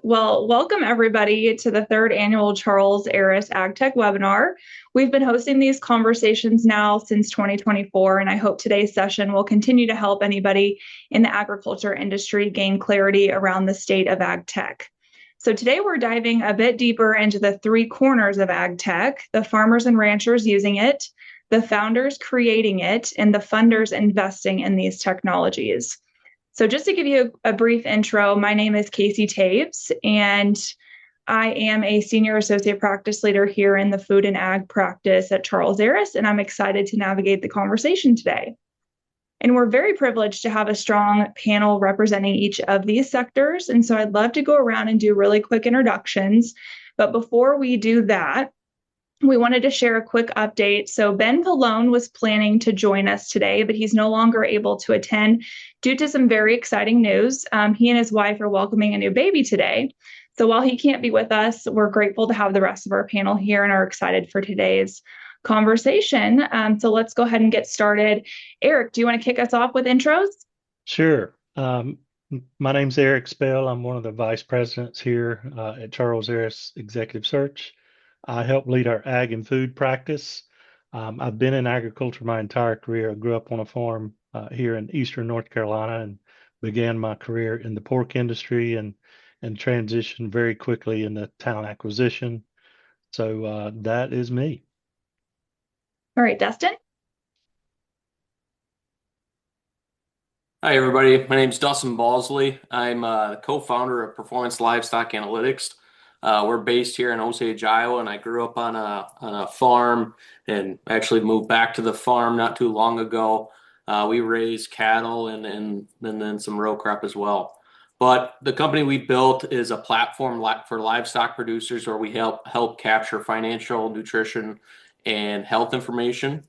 Well, welcome everybody to the third annual Charles Aris AgTech webinar. We've been hosting these conversations now since 2024, and I hope today's session will continue to help anybody in the agriculture industry gain clarity around the state of AgTech. So today we're diving a bit deeper into the three corners of AgTech: the farmers and ranchers using it, the founders creating it, and the funders investing in these technologies. So just to give you a brief intro, my name is Kacey Toews, and I am a senior associate practice leader here in the food and ag practice at Charles Aris, and I'm excited to navigate the conversation today. And we're very privileged to have a strong panel representing each of these sectors. And so I'd love to go around and do really quick introductions. But before we do that, we wanted to share a quick update. So Ben Pallone was planning to join us today, but he's no longer able to attend due to some very exciting news. He and his wife are welcoming a new baby today. So while he can't be with us, we're grateful to have the rest of our panel here and are excited for today's conversation. So let's go ahead and get started. Eric, do you want to kick us off with intros? Sure. My name's Eric Spell. I'm one of the vice presidents here at Charles Aris Executive Search. I help lead our ag and food practice. I've been in agriculture my entire career. I grew up on a farm here in eastern North Carolina and began my career in the pork industry and transitioned very quickly into talent acquisition. So that is me. All right, Dustin. Hi, everybody. My name is Dustin Balsley. I'm the co-founder of Performance Livestock Analytics. We're based here in Osage, Iowa, and I grew up on a farm and actually moved back to the farm not too long ago. We raise cattle and then some row crop as well. But the company we built is a platform for livestock producers where we help capture financial, nutrition, and health information.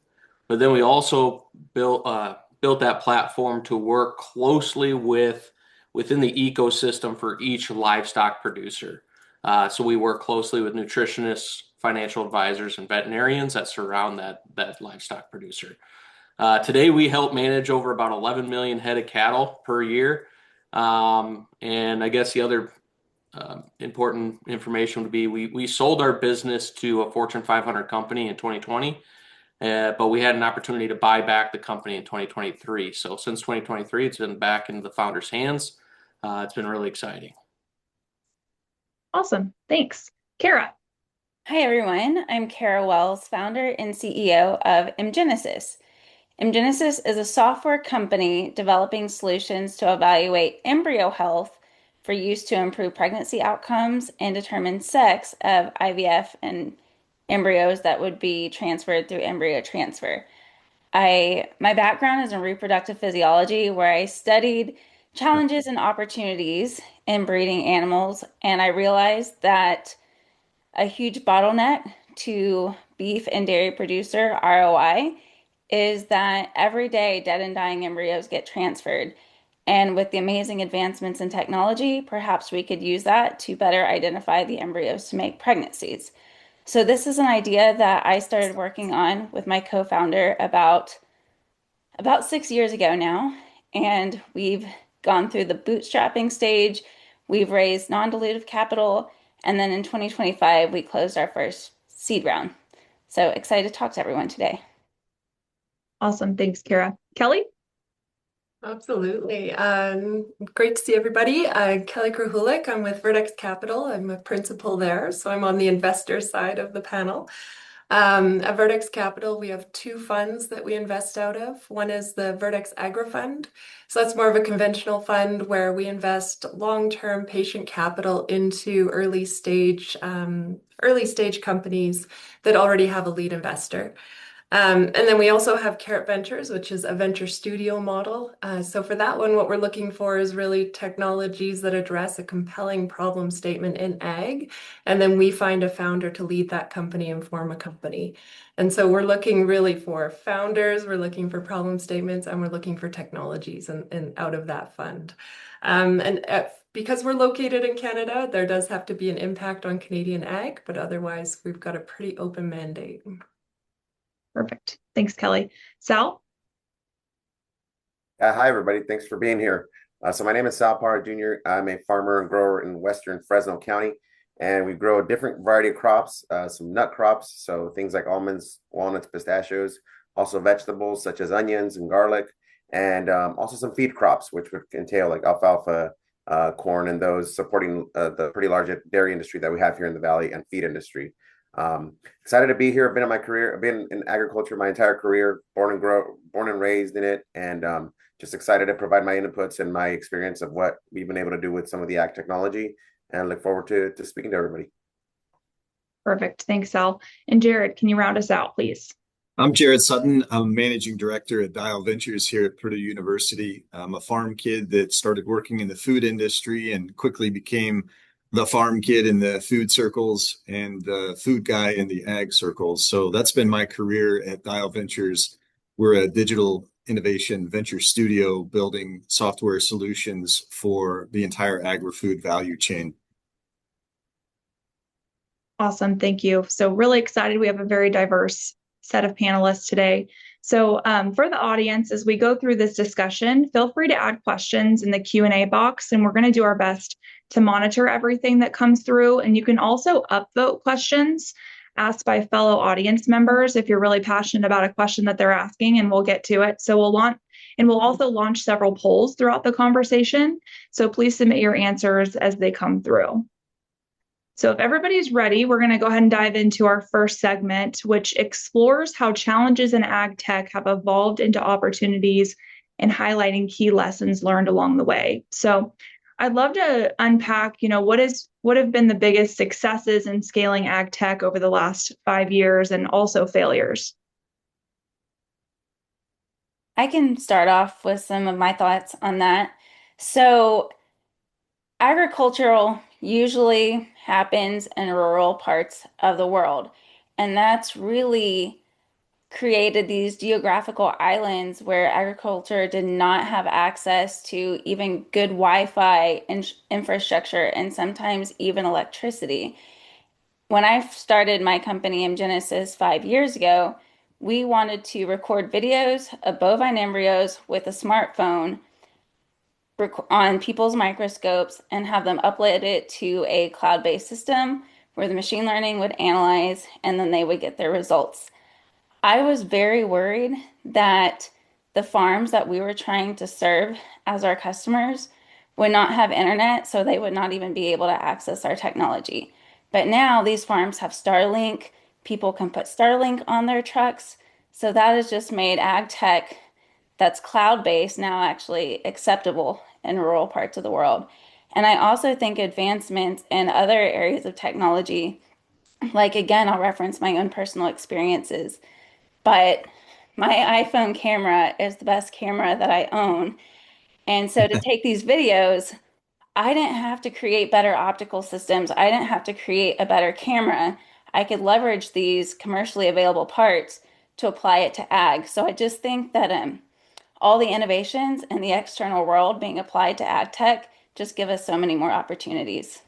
But then we also built that platform to work closely within the ecosystem for each livestock producer. So we work closely with nutritionists, financial advisors, and veterinarians that surround that livestock producer. Today, we help manage over about 11 million head of cattle per year. And I guess the other important information would be we sold our business to a Fortune 500 company in 2020. But we had an opportunity to buy back the company in 2023. So since 2023, it's been back in the founder's hands. It's been really exciting. Awesome. Thanks. Cara. Hi, everyone. I'm Cara Wells, founder and CEO of EmGenisys. EmGenisys is a software company developing solutions to evaluate embryo health for use to improve pregnancy outcomes and determine sex of IVF and embryos that would be transferred through embryo transfer. My background is in reproductive physiology, where I studied challenges and opportunities in breeding animals, and I realized that a huge bottleneck to beef and dairy producer ROI is that every day dead and dying embryos get transferred. And with the amazing advancements in technology, perhaps we could use that to better identify the embryos to make pregnancies. So this is an idea that I started working on with my co-founder about 6 years ago now, and we've gone through the bootstrapping stage. We've raised non-dilutive capital, and then in 2025 we closed our first seed round. So excited to talk to everyone today. Awesome. Thanks, Cara. Kelly? Absolutely. Great to see everybody. Kelly Krahulic. I'm with Verdex Capital. I'm a principal there, so I'm on the investor side of the panel. At Verdex Capital, we have two funds that we invest out of. One is the Verdex Agri Fund. So that's more of a conventional fund where we invest long-term patient capital into early stage companies that already have a lead investor. And then we also have Carrot Ventures, which is a venture studio model. So for that one, what we're looking for is really technologies that address a compelling problem statement in ag. And then we find a founder to lead that company and form a company. And so we're looking really for founders, we're looking for problem statements, and we're looking for technologies and out of that fund. Because we're located in Canada, there does have to be an impact on Canadian ag, but otherwise we've got a pretty open mandate. Perfect. Thanks, Kelly. Sal? Hi, everybody. Thanks for being here. So my name is Sal Parra Jr. I'm a farmer and grower in Western Fresno County, and we grow a different variety of crops, some nut crops, so things like almonds, walnuts, pistachios, also vegetables such as onions and garlic, and also some feed crops, which would entail like alfalfa, corn, and those supporting the pretty large dairy industry that we have here in the valley and feed industry. Excited to be here. I've been in agriculture my entire career, born and raised in it, and just excited to provide my inputs and my experience of what we've been able to do with some of the ag technology, and look forward to speaking to everybody. Perfect. Thanks, Sal. And Jarrod, can you round us out, please? I'm Jarrod Sutton. I'm managing director at Dial Ventures here at Purdue University. I'm a farm kid that started working in the food industry and quickly became the farm kid in the food circles and the food guy in the ag circles. So that's been my career at Dial Ventures. We're a digital innovation venture studio building software solutions for the entire agri-food value chain. Awesome. Thank you. So really excited. We have a very diverse set of panelists today. So for the audience, as we go through this discussion, feel free to add questions in the Q&A box, and we're going to do our best to monitor everything that comes through. And you can also upvote questions asked by fellow audience members if you're really passionate about a question that they're asking, and we'll get to it. So we'll also launch several polls throughout the conversation. So please submit your answers as they come through. So if everybody's ready, we're going to go ahead and dive into our first segment, which explores how challenges in ag tech have evolved into opportunities and highlighting key lessons learned along the way. So I'd love to unpack, what have been the biggest successes in scaling ag tech over the last 5 years, and also failures. I can start off with some of my thoughts on that. So agricultural usually happens in rural parts of the world, and that's really created these geographical islands where agriculture did not have access to even good Wi-Fi infrastructure and sometimes even electricity. When I started my company, EmGenisys, 5 years ago, we wanted to record videos of bovine embryos with a smartphone on people's microscopes and have them upload it to a cloud-based system where the machine learning would analyze and then they would get their results. I was very worried that the farms that we were trying to serve as our customers would not have internet, so they would not even be able to access our technology. But now these farms have Starlink. People can put Starlink on their trucks. So that has just made ag tech that's cloud-based now actually acceptable in rural parts of the world. And I also think advancements in other areas of technology, like again, I'll reference my own personal experiences, but my iPhone camera is the best camera that I own. And so to take these videos, I didn't have to create better optical systems. I didn't have to create a better camera. I could leverage these commercially available parts to apply it to ag. So I just think that all the innovations in the external world being applied to ag tech just give us so many more opportunities.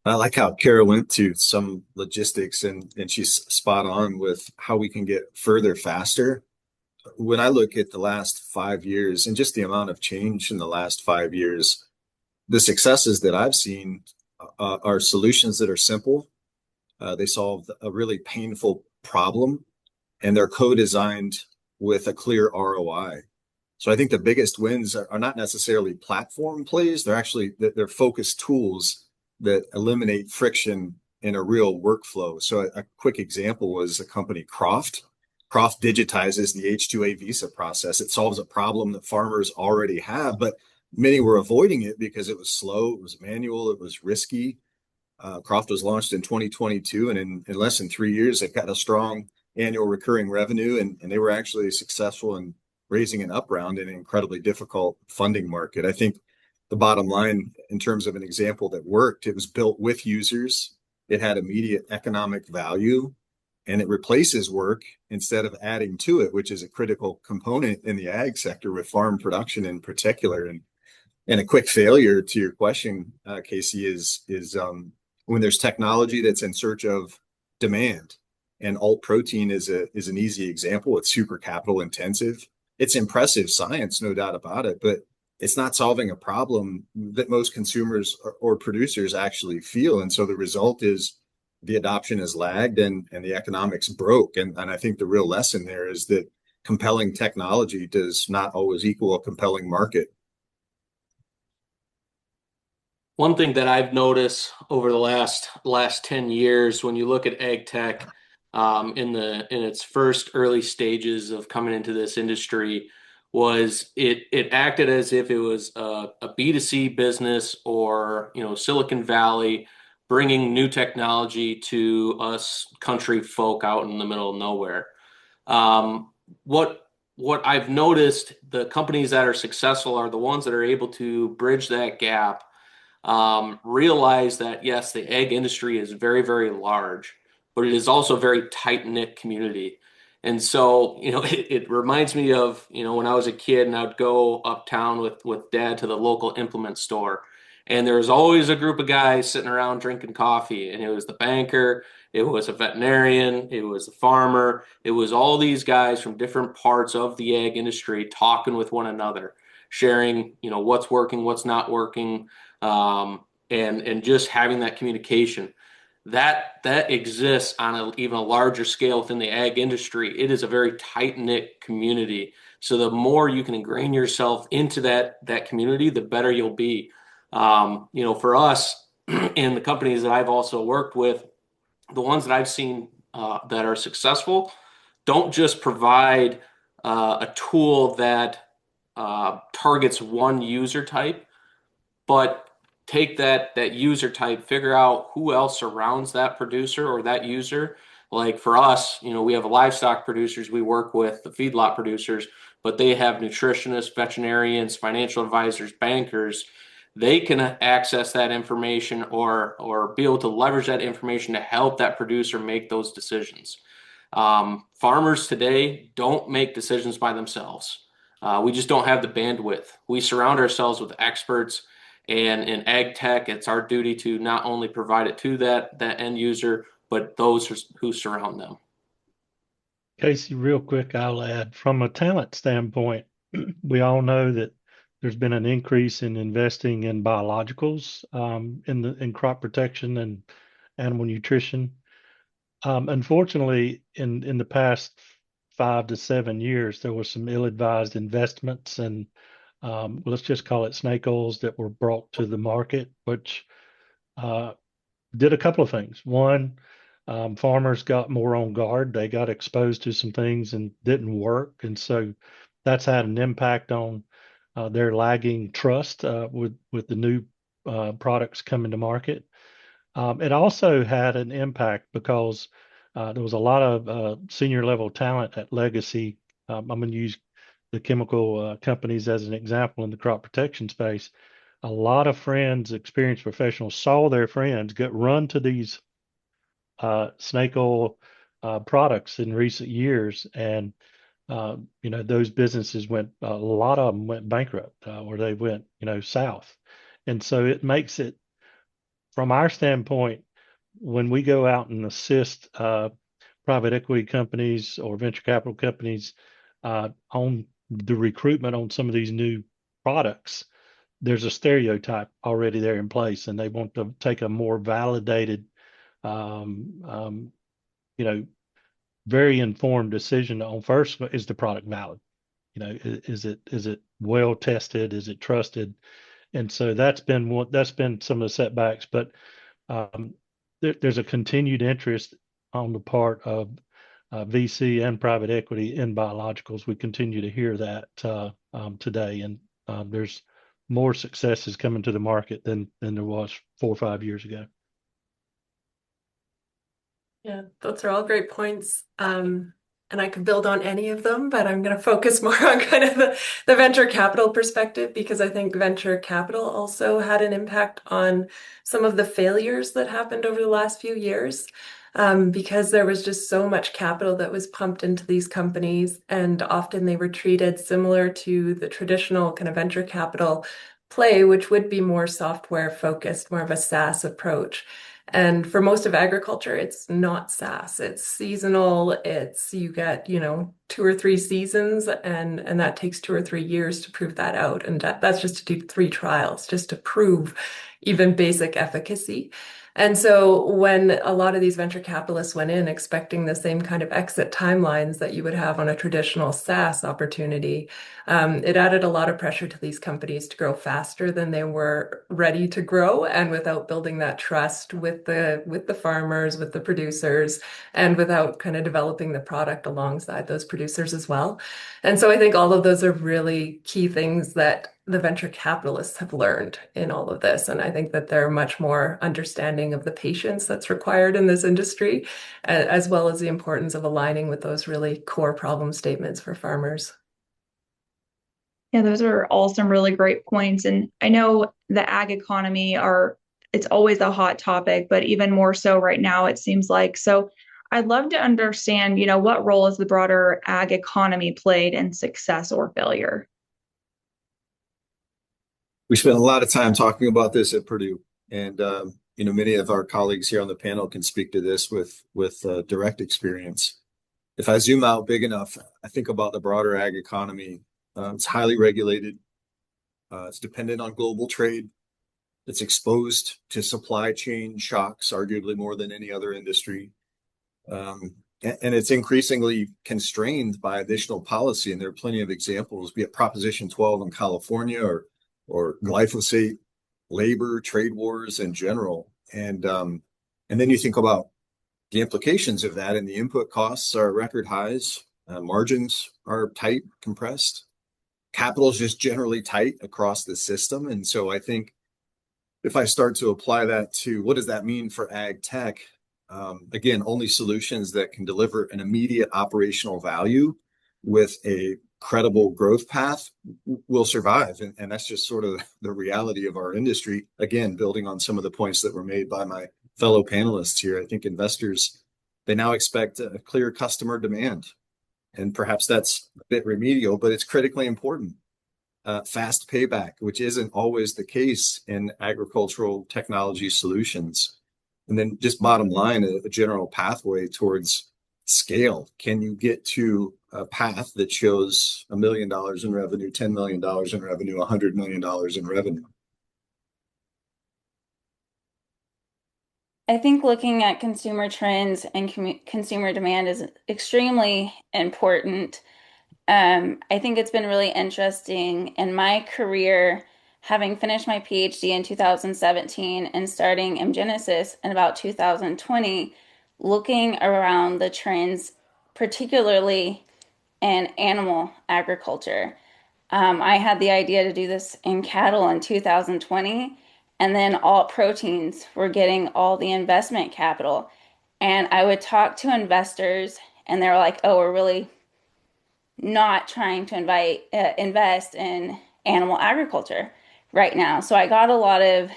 I like how Cara went to some logistics and she's spot on with how we can get further faster. When I look at the last 5 years and just the amount of change in the last 5 years, the successes that I've seen are solutions that are simple. They solve a really painful problem, and they're co-designed with a clear ROI. So I think the biggest wins are not necessarily platform plays. They're focused tools that eliminate friction in a real workflow. So a quick example was the company Croft. Croft digitizes the H-2A visa process. It solves a problem that farmers already have, but many were avoiding it because it was slow, it was manual, it was risky. Croft was launched in 2022, and in less than 3 years, they've got a strong annual recurring revenue, and they were actually successful in raising an up round in an incredibly difficult funding market. I think the bottom line, in terms of an example that worked, it was built with users, it had immediate economic value, and it replaces work instead of adding to it, which is a critical component in the ag sector with farm production in particular. And a quick failure to your question, Kacey, is when there's technology that's in search of demand, and alt protein is an easy example. It's super capital intensive. It's impressive science, no doubt about it, but it's not solving a problem that most consumers or producers actually feel. And so the result is the adoption has lagged and the economics broke. And I think the real lesson there is that compelling technology does not always equal a compelling market. One thing that I've noticed over the last 10 years, when you look at AgTech, in its first early stages of coming into this industry, was it acted as if it was a B2C business, or Silicon Valley bringing new technology to us country folk out in the middle of nowhere. What I've noticed, the companies that are successful are the ones that are able to bridge that gap, realize that yes, the egg industry is very, very large, but it is also a very tight-knit community. And so, it reminds me of, when I was a kid and I would go uptown with dad to the local implement store. And there was always a group of guys sitting around drinking coffee. And it was the banker, it was a veterinarian, it was the farmer. It was all these guys from different parts of the egg industry talking with one another, sharing, what's working, what's not working, and just having that communication. That exists on even a larger scale within the ag industry. It is a very tight-knit community. So the more you can ingrain yourself into that community, the better you'll be. For us and the companies that I've also worked with, the ones that I've seen that are successful don't just provide a tool that targets one user type, but take that user type, figure out who else surrounds that producer or that user. Like for us, we have livestock producers we work with, the feedlot producers, but they have nutritionists, veterinarians, financial advisors, bankers. They can access that information or be able to leverage that information to help that producer make those decisions. Farmers today don't make decisions by themselves. We just don't have the bandwidth. We surround ourselves with experts. And in ag tech, it's our duty to not only provide it to that end user, but those who surround them. Kacey, real quick, I'll add from a talent standpoint, we all know that there's been an increase in investing in biologicals in crop protection and animal nutrition. Unfortunately, in the past 5 to 7 years, there was some ill-advised investments and let's just call it snake oils that were brought to the market, which did a couple of things. One, farmers got more on guard. They got exposed to some things and didn't work. And so that's had an impact on their lagging trust with the new products coming to market. It also had an impact because there was a lot of senior level talent at Legacy. I'm going to use the chemical companies as an example in the crop protection space. A lot of friends, experienced professionals, saw their friends get run to these snake oil products in recent years, and those businesses a lot of them went bankrupt or they went south. And so it makes it, from our standpoint, when we go out and assist private equity companies or venture capital companies on the recruitment on some of these new products, there's a stereotype already there in place, and they want to take a more validated, very informed decision on first, is the product valid? Is it well tested? Is it trusted? And so that's been some of the setbacks, but there's a continued interest on the part of VC and private equity in biologicals. We continue to hear that today, and there's more successes coming to the market than there was 4 or 5 years ago. Yeah, those are all great points. And I could build on any of them, but I'm going to focus more on kind of the venture capital perspective, because I think venture capital also had an impact on some of the failures that happened over the last few years, because there was just so much capital that was pumped into these companies, and often they were treated similar to the traditional kind of venture capital play, which would be more software focused, more of a SaaS approach. And for most of agriculture, it's not SaaS. It's seasonal. It's you get, 2 or 3 seasons, and that takes 2 or 3 years to prove that out. And that's just to do 3 trials, just to prove even basic efficacy. And so when a lot of these venture capitalists went in expecting the same kind of exit timelines that you would have on a traditional SaaS opportunity, it added a lot of pressure to these companies to grow faster than they were ready to grow, and without building that trust with the farmers, with the producers, and without kind of developing the product alongside those producers as well. And so I think all of those are really key things that the venture capitalists have learned in all of this. And I think that they're much more understanding of the patience that's required in this industry, as well as the importance of aligning with those really core problem statements for farmers. Yeah, those are all some really great points. And I know the ag economy it's always a hot topic, but even more so right now, it seems like. So I'd love to understand, what role has the broader ag economy played in success or failure? We spent a lot of time talking about this at Purdue, and many of our colleagues here on the panel can speak to this with direct experience. If I zoom out big enough, I think about the broader ag economy. It's highly regulated. It's dependent on global trade. It's exposed to supply chain shocks, arguably more than any other industry. And it's increasingly constrained by additional policy. And there are plenty of examples, be it Proposition 12 in California or glyphosate, labor, trade wars in general. And then you think about the implications of that, and the input costs are at record highs. Margins are tight, compressed. Capital is just generally tight across the system. And so I think if I start to apply that to what does that mean for ag tech, again, only solutions that can deliver an immediate operational value with a credible growth path will survive. And that's just sort of the reality of our industry. Again, building on some of the points that were made by my fellow panelists here, I think investors, they now expect a clear customer demand. And perhaps that's a bit remedial, but it's critically important. Fast payback, which isn't always the case in agricultural technology solutions. And then just bottom line, a general pathway towards scale. Can you get to a path that shows $1 million in revenue, $10 million in revenue, $100 million in revenue? I think looking at consumer trends and consumer demand is extremely important. I think it's been really interesting in my career, having finished my PhD in 2017 and starting EmGenisys in about 2020, looking around the trends, particularly in animal agriculture. I had the idea to do this in cattle in 2020, and then all proteins were getting all the investment capital. And I would talk to investors, and they were like, oh, we're really not trying to invest in animal agriculture right now. So I got a lot of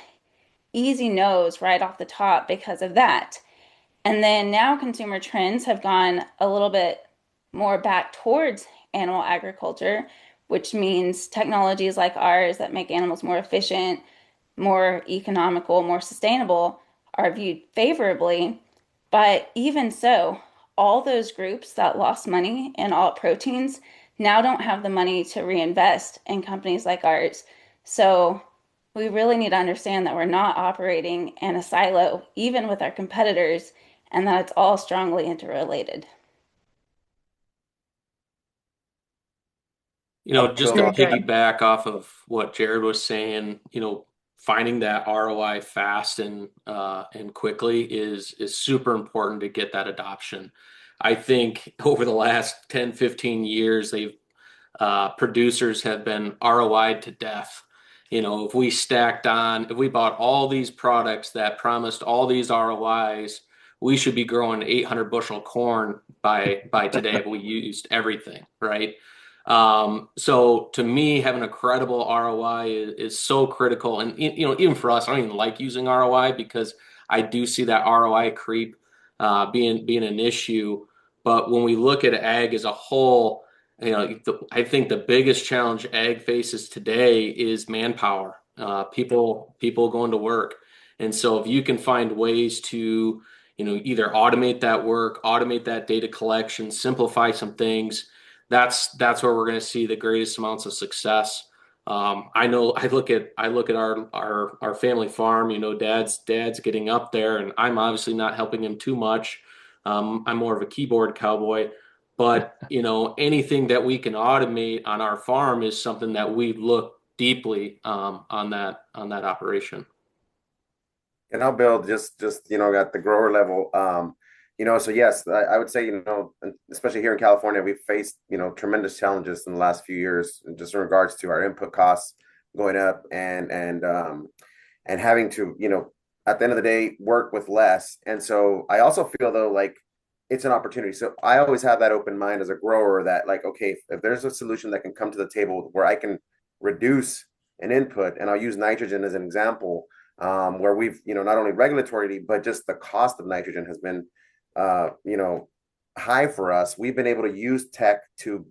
easy no's right off the top because of that. And then now consumer trends have gone a little bit more back towards animal agriculture, which means technologies like ours that make animals more efficient, more economical, more sustainable are viewed favorably. But even so, all those groups that lost money in alt proteins now don't have the money to reinvest in companies like ours. So we really need to understand that we're not operating in a silo, even with our competitors, and that it's all strongly interrelated. Just to piggyback off of what Jarrod was saying, finding that ROI fast and quickly is super important to get that adoption. I think over the last 10, 15 years, producers have been ROI'd to death. If we bought all these products that promised all these ROIs, we should be growing 800 bushel corn by today if we used everything, right? So to me, having a credible ROI is so critical. And, even for us, I don't even like using ROI because I do see that ROI creep being an issue. But when we look at ag as a whole, I think the biggest challenge ag faces today is manpower, people going to work. And so if you can find ways to, either automate that work, automate that data collection, simplify some things, that's where we're going to see the greatest amounts of success. I know I look at our family farm, dad's getting up there, and I'm obviously not helping him too much. I'm more of a keyboard cowboy, but anything that we can automate on our farm is something that we look deeply on that operation. And I'll build just at the grower level. So yes, I would say, especially here in California, we've faced, tremendous challenges in the last few years, just in regards to our input costs going up and having to, at the end of the day, work with less. And so I also feel though, like it's an opportunity. So I always have that open mind as a grower that like, okay, if there's a solution that can come to the table where I can reduce an input, and I'll use nitrogen as an example, where we've, not only regulatorily, but just the cost of nitrogen has been, high for us. We've been able to use tech to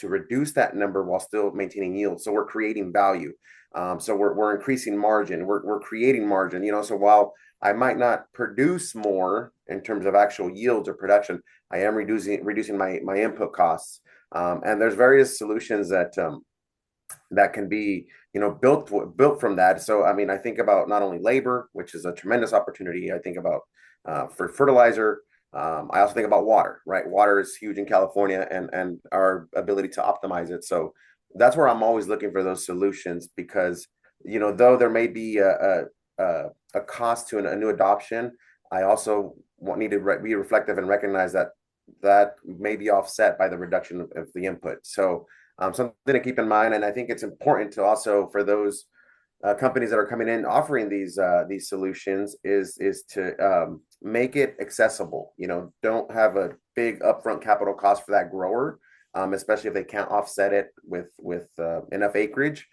reduce that number while still maintaining yield. So we're creating value. So we're increasing margin. We're creating margin. So while I might not produce more in terms of actual yields or production, I am reducing my input costs. And there's various solutions that can be built from that. So I mean, I think about not only labor, which is a tremendous opportunity. I think about for fertilizer. I also think about water, right? Water is huge in California, and our ability to optimize it. So that's where I'm always looking for those solutions, because though there may be a cost to a new adoption, I also need to be reflective and recognize that may be offset by the reduction of the input. So something to keep in mind. And I think it's important to also, for those companies that are coming in offering these solutions, is to make it accessible. Don't have a big upfront capital cost for that grower, especially if they can't offset it with enough acreage.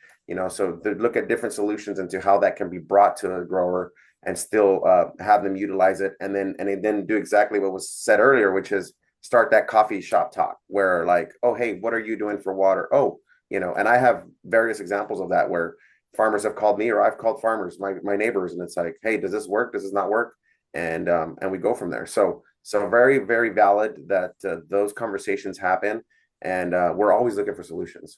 So they look at different solutions into how that can be brought to a grower and still have them utilize it, and then do exactly what was said earlier, which is start that coffee shop talk where like, oh, hey, what are you doing for water? Oh, and I have various examples of that where farmers have called me, or I've called farmers, my neighbors, and it's like, hey, does this work? Does this not work? And we go from there. So very, very valid that those conversations happen, and we're always looking for solutions.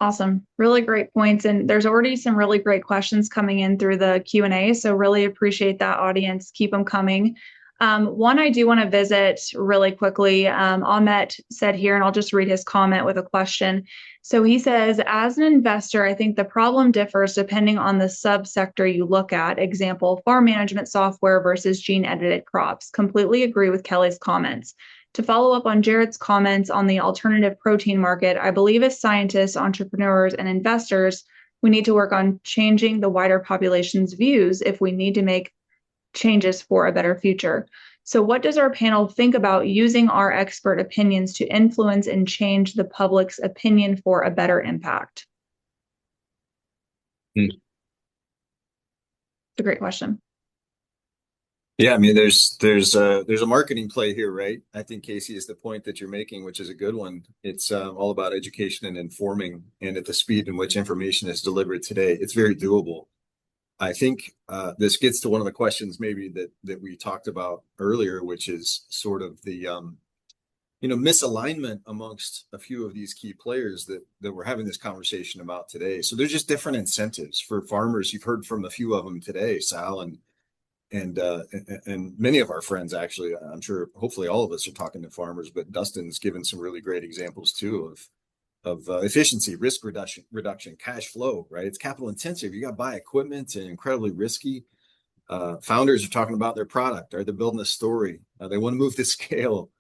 Awesome. Really great points. And there's already some really great questions coming in through the Q&A. So really appreciate that, audience. Keep them coming. One I do want to visit really quickly. Ahmet said here, and I'll just read his comment with a question. So he says, as an investor, I think the problem differs depending on the subsector you look at. Example, farm management software versus gene edited crops. Completely agree with Kelly's comments. To follow up on Jarrod's comments on the alternative protein market, I believe as scientists, entrepreneurs, and investors, we need to work on changing the wider population's views if we need to make changes for a better future. So what does our panel think about using our expert opinions to influence and change the public's opinion for a better impact? It's a great question. Yeah, I mean, there's a marketing play here, right? I think Kacey is the point that you're making, which is a good one. It's all about education and informing, and at the speed in which information is delivered today, it's very doable. I think this gets to one of the questions maybe that we talked about earlier, which is sort of the misalignment amongst a few of these key players that we're having this conversation about today. So there's just different incentives for farmers. You've heard from a few of them today, Sal, and many of our friends, actually. I'm sure hopefully all of us are talking to farmers, but Dustin's given some really great examples too of efficiency, risk reduction, cash flow, right? It's capital intensive. You got to buy equipment and incredibly risky. Founders are talking about their product. Are they building a story? They want to move to scale.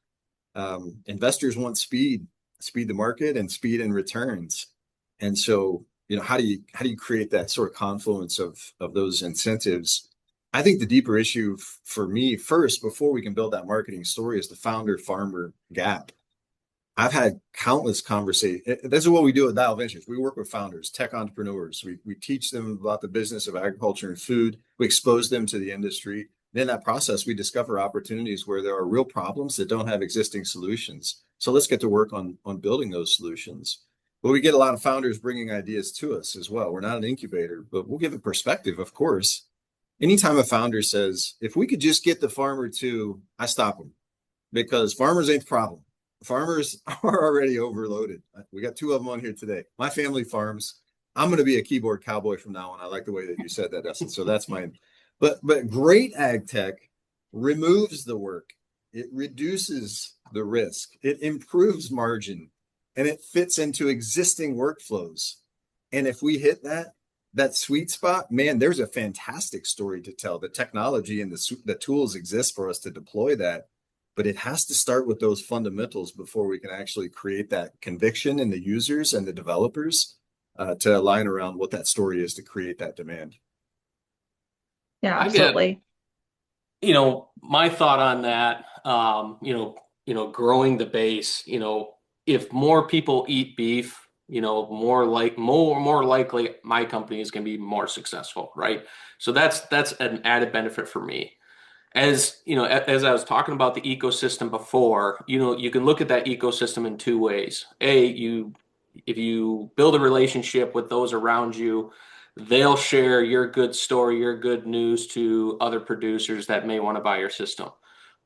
Investors want speed to market, and speed in returns. And so, how do you create that sort of confluence of those incentives? I think the deeper issue for me first, before we can build that marketing story, is the founder-farmer gap. I've had countless conversations. This is what we do at Dial Ventures. We work with founders, tech entrepreneurs. We teach them about the business of agriculture and food. We expose them to the industry. In that process, we discover opportunities where there are real problems that don't have existing solutions. So let's get to work on building those solutions. But we get a lot of founders bringing ideas to us as well. We're not an incubator, but we'll give a perspective, of course. anytime a founder says, if we could just get the farmer to, I stop them, because farmers ain't the problem. Farmers are already overloaded. We got 2 of them on here today. My family farms. I'm going to be a keyboard cowboy from now on. I like the way that you said that, Dustin. So that's mine. But great ag tech removes the work. It reduces the risk. It improves margin, and it fits into existing workflows. And if we hit that sweet spot, man, there's a fantastic story to tell. The technology and the tools exist for us to deploy that, but it has to start with those fundamentals before we can actually create that conviction in the users and the developers to align around what that story is to create that demand. Yeah, absolutely. My thought on that, growing the base, if more people eat beef, more likely my company is going to be more successful, right? So that's an added benefit for me. As as I was talking about the ecosystem before, you can look at that ecosystem in 2 ways. If you build a relationship with those around you, they'll share your good story, your good news to other producers that may want to buy your system.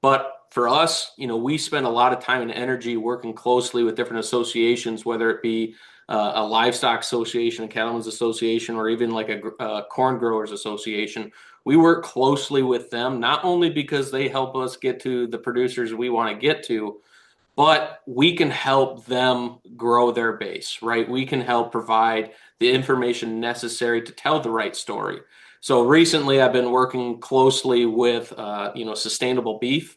But for us, we spend a lot of time and energy working closely with different associations, whether it be a livestock association, a cattlemen's association, or even like a corn growers association. We work closely with them, not only because they help us get to the producers we want to get to, but we can help them grow their base, right? We can help provide the information necessary to tell the right story. So recently I've been working closely with, sustainable beef,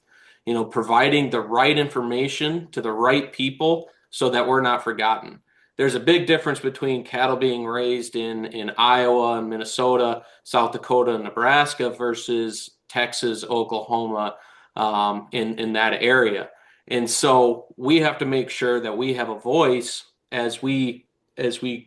providing the right information to the right people so that we're not forgotten. There's a big difference between cattle being raised in Iowa and Minnesota, South Dakota and Nebraska versus Texas, Oklahoma, in that area. And so we have to make sure that we have a voice as we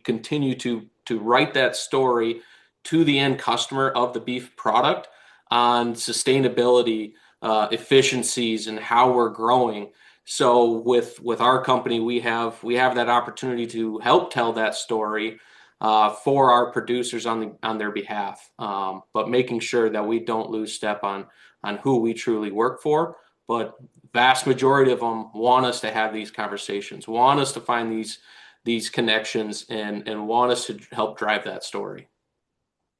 continue to write that story to the end customer of the beef product on sustainability, efficiencies, and how we're growing. So with our company, we have that opportunity to help tell that story for our producers on their behalf, but making sure that we don't lose step on who we truly work for. But vast majority of them want us to have these conversations, want us to find these connections, and want us to help drive that story.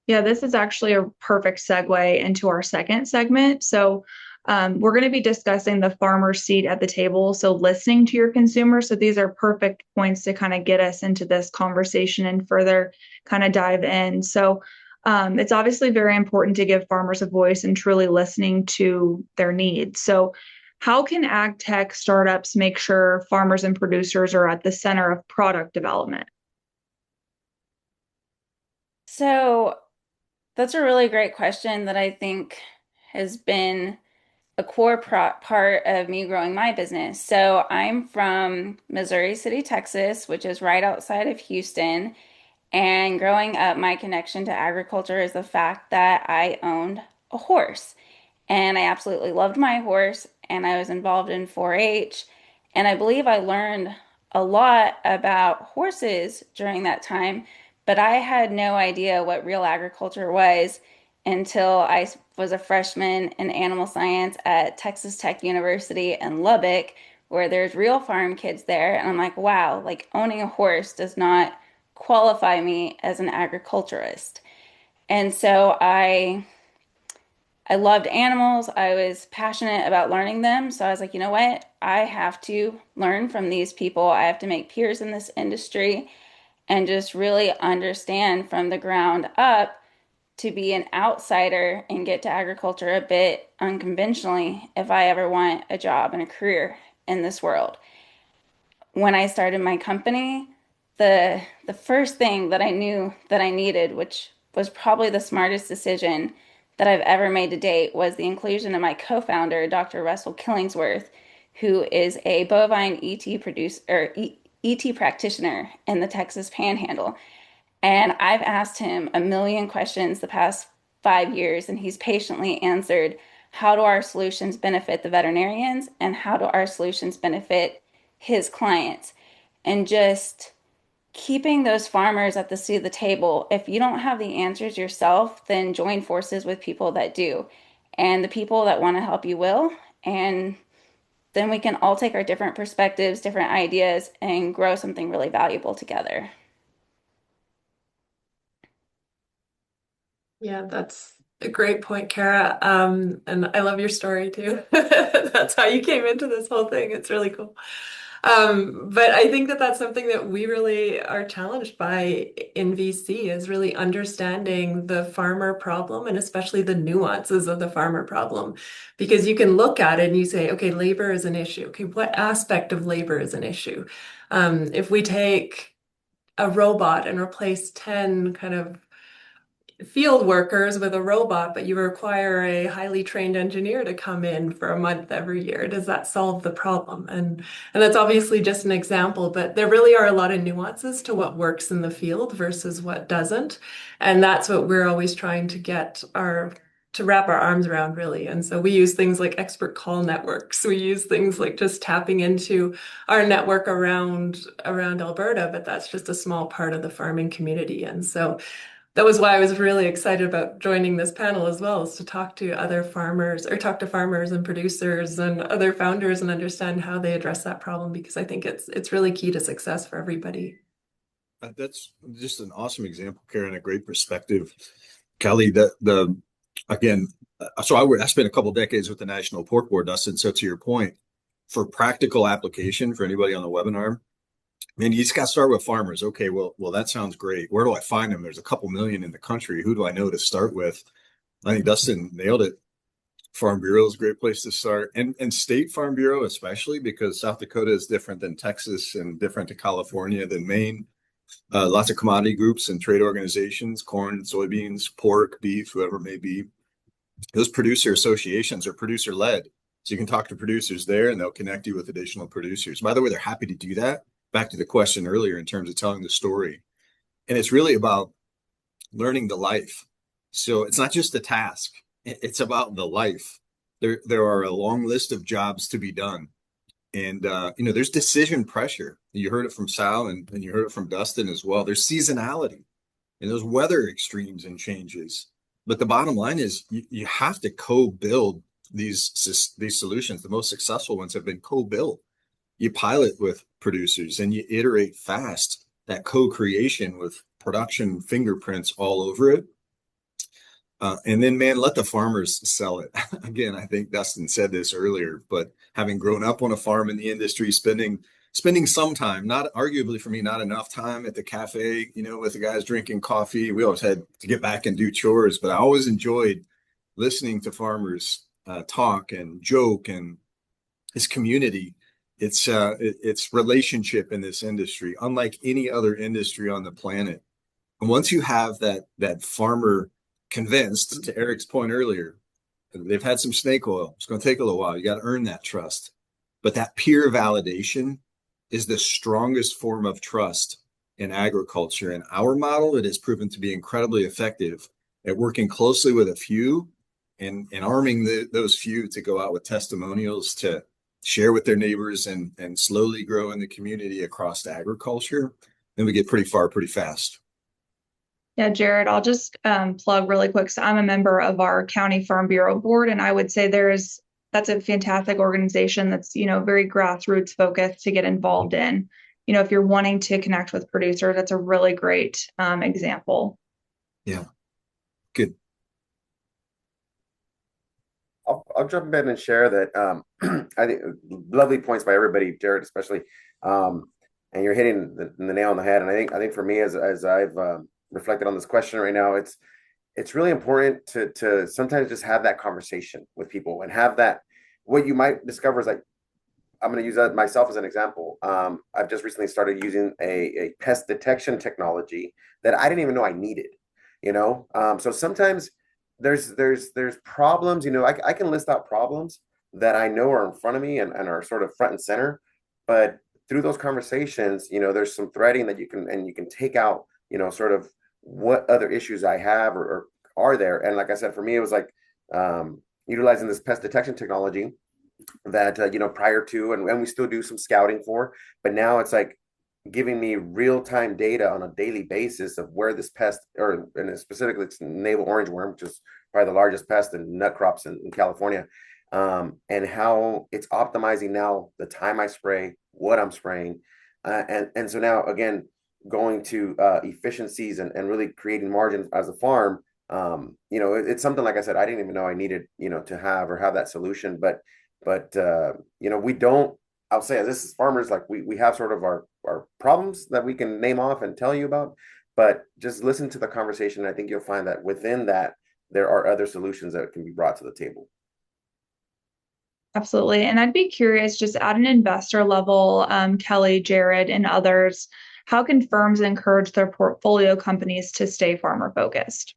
Yeah, this is actually a perfect segue into our second segment. So we're going to be discussing the farmer's seat at the table. So listening to your consumers. So these are perfect points to kind of get us into this conversation and further kind of dive in. So it's obviously very important to give farmers a voice and truly listening to their needs. So how can ag tech startups make sure farmers and producers are at the center of product development? So that's a really great question that I think has been a core part of me growing my business. So I'm from Missouri City, Texas, which is right outside of Houston. And growing up, my connection to agriculture is the fact that I owned a horse. And I absolutely loved my horse, and I was involved in 4-H. And I believe I learned a lot about horses during that time, but I had no idea what real agriculture was until I was a freshman in animal science at Texas Tech University in Lubbock, where there's real farm kids there. And I'm like, wow, like owning a horse does not qualify me as an agriculturist. And so I loved animals. I was passionate about learning them. So I was like, you know what? I have to learn from these people. I have to make peers in this industry and just really understand from the ground up to be an outsider and get to agriculture a bit unconventionally if I ever want a job and a career in this world. When I started my company, the first thing that I knew that I needed, which was probably the smartest decision that I've ever made to date, was the inclusion of my co-founder, Dr. Russell Killingsworth, who is a bovine ET producer or ET practitioner in the Texas Panhandle. And I've asked him a million questions the past 5 years, and he's patiently answered, how do our solutions benefit the veterinarians and how do our solutions benefit his clients? And just keeping those farmers at the seat of the table. If you don't have the answers yourself, then join forces with people that do. And the people that want to help you will. And then we can all take our different perspectives, different ideas, and grow something really valuable together. Yeah, that's a great point, Cara. And I love your story too. That's how you came into this whole thing. It's really cool. But I think that that's something that we really are challenged by in VC, is really understanding the farmer problem and especially the nuances of the farmer problem. Because you can look at it and you say, okay, labor is an issue. Okay, what aspect of labor is an issue? If we take a robot and replace 10 kind of field workers with a robot, but you require a highly trained engineer to come in for a month every year, does that solve the problem? And that's obviously just an example, but there really are a lot of nuances to what works in the field versus what doesn't. And that's what we're always trying to to wrap our arms around, really. And so we use things like expert call networks. We use things like just tapping into our network around Alberta, but that's just a small part of the farming community. And so that was why I was really excited about joining this panel as well, is to talk to other farmers, or talk to farmers and producers and other founders and understand how they address that problem, because I think it's really key to success for everybody. That's just an awesome example, Karen, a great perspective. Kelly, again, so I spent a couple decades with the National Pork Board, Dustin. So to your point, for practical application for anybody on the webinar, man, you just got to start with farmers. Okay, well, that sounds great. Where do I find them? There's a couple million in the country. Who do I know to start with? I think Dustin nailed it. Farm Bureau is a great place to start, and State Farm Bureau especially, because South Dakota is different than Texas and different to California than Maine. Lots of commodity groups and trade organizations, corn, soybeans, pork, beef, whoever it may be. Those producer associations are producer-led. So you can talk to producers there and they'll connect you with additional producers. By the way, they're happy to do that. Back to the question earlier in terms of telling the story. And it's really about learning the life. So it's not just the task, it's about the life. There are a long list of jobs to be done. And, there's decision pressure. You heard it from Sal and you heard it from Dustin as well. There's seasonality and those weather extremes and changes. But the bottom line is you have to co-build these solutions. The most successful ones have been co-built. You pilot with producers and you iterate fast. That co-creation with production fingerprints all over it. And then, man, let the farmers sell it. Again, I think Dustin said this earlier, but having grown up on a farm in the industry, spending some time, not arguably for me, not enough time at the cafe, with the guys drinking coffee. We always had to get back and do chores, but I always enjoyed listening to farmers talk and joke, and his community. It's relationship in this industry, unlike any other industry on the planet. And once you have that farmer convinced, to Eric's point earlier, they've had some snake oil. It's going to take a little while. You got to earn that trust. But that peer validation is the strongest form of trust in agriculture. And our model, it has proven to be incredibly effective at working closely with a few and arming those few to go out with testimonials to share with their neighbors and slowly grow in the community across agriculture. Then we get pretty far, pretty fast. Yeah, Jarrod, I'll just plug really quick. So I'm a member of our County Farm Bureau board, and I would say that's a fantastic organization that's, very grassroots focused to get involved in. If you're wanting to connect with producers, that's a really great example. Yeah, good. I'll jump in and share that I think lovely points by everybody, Jarrod especially, and you're hitting the nail on the head. And I think for me, as I've reflected on this question right now, it's really important to sometimes just have that conversation with people and have that. What you might discover is, like, I'm going to use that myself as an example. I've just recently started using a pest detection technology that I didn't even know I needed. So sometimes there's problems. I can list out problems that I know are in front of me and are sort of front and center, but through those conversations, there's some threading that you can take out, sort of what other issues I have or are there. And like I said, for me, it was like utilizing this pest detection technology that, prior to, and we still do some scouting for, but now it's like, giving me real-time data on a daily basis of where this pest, or and specifically it's navel orange worm, which is probably the largest pest in nut crops in California, and how it's optimizing now the time I spray, what I'm spraying, and so now again going to efficiencies and really creating margins as a farm. It's something, like I said, I didn't even know I needed to have that solution, but we don't. I'll say this as farmers, like we have sort of our problems that we can name off and tell you about, but just listen to the conversation. And I think you'll find that within that, there are other solutions that can be brought to the table. Absolutely. And I'd be curious, just at an investor level, Kelly, Jarrod, and others, how can firms encourage their portfolio companies to stay farmer focused?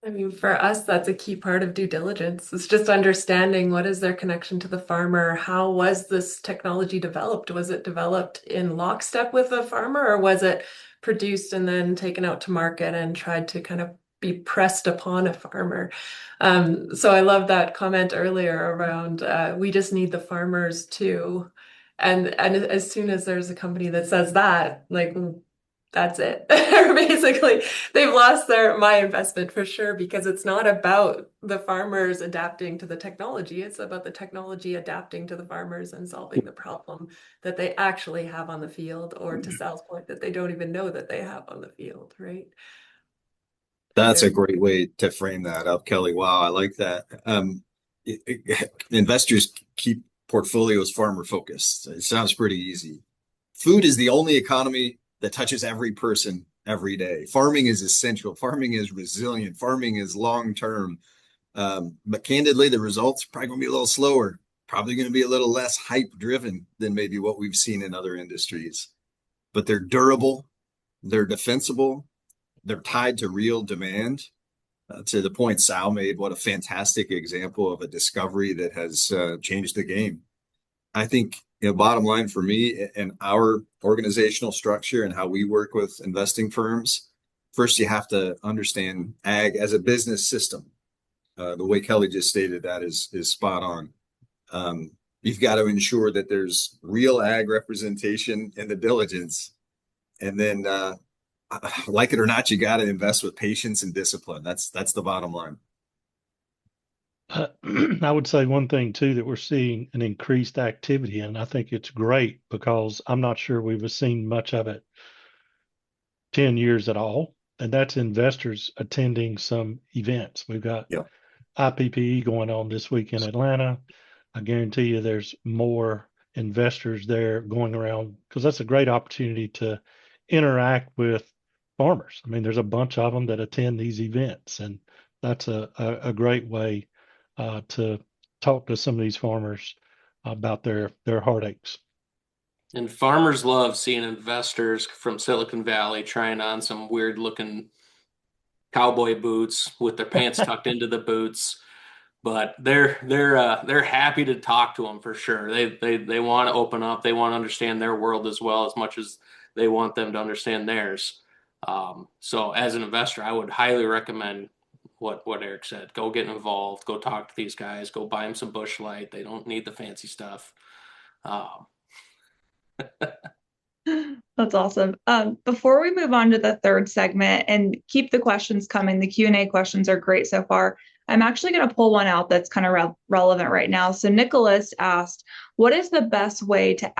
I mean, for us, that's a key part of due diligence. It's just understanding what is their connection to the farmer. How was this technology developed? Was it developed in lockstep with the farmer, or was it produced and then taken out to market and tried to kind of be pressed upon a farmer? So I love that comment earlier around we just need the farmers too. And as soon as there's a company that says that, like, that's it. Basically, they've lost my investment for sure, because it's not about the farmers adapting to the technology. It's about the technology adapting to the farmers and solving the problem that they actually have on the field, or to Sal's point, that they don't even know that they have on the field, right? That's a great way to frame that up, Kelly. Wow, I like that. Investors keep portfolios farmer focused. It sounds pretty easy. Food is the only economy that touches every person every day. Farming is essential. Farming is resilient. Farming is long-term. But candidly, the results are probably going to be a little slower, probably going to be a little less hype-driven than maybe what we've seen in other industries. But they're durable, they're defensible, they're tied to real demand. To the point Sal made, what a fantastic example of a discovery that has changed the game. I think, bottom line for me and our organizational structure and how we work with investing firms, first you have to understand ag as a business system. The way Kelly just stated that is spot on. You've got to ensure that there's real ag representation in the diligence, and then like it or not, you got to invest with patience and discipline. That's the bottom line. I would say one thing too, that we're seeing an increased activity, and I think it's great, because I'm not sure we've seen much of it 10 years at all. And that's investors attending some events. We've got IPPE going on this week in Atlanta. I guarantee you there's more investors there going around, because that's a great opportunity to interact with farmers. I mean, there's a bunch of them that attend these events, and that's a great way to talk to some of these farmers about their heartaches. And farmers love seeing investors from Silicon Valley trying on some weird looking cowboy boots with their pants tucked into the boots. But they're happy to talk to them for sure. They want to open up. They want to understand their world as well, as much as they want them to understand theirs. So as an investor, I would highly recommend what Eric said. Go get involved. Go talk to these guys. Go buy them some Busch Light. They don't need the fancy stuff. That's awesome. Before we move on to the third segment, and keep the questions coming, the Q&A questions are great so far. I'm actually going to pull one out that's kind of relevant right now. So Nicholas asked, what is the best way to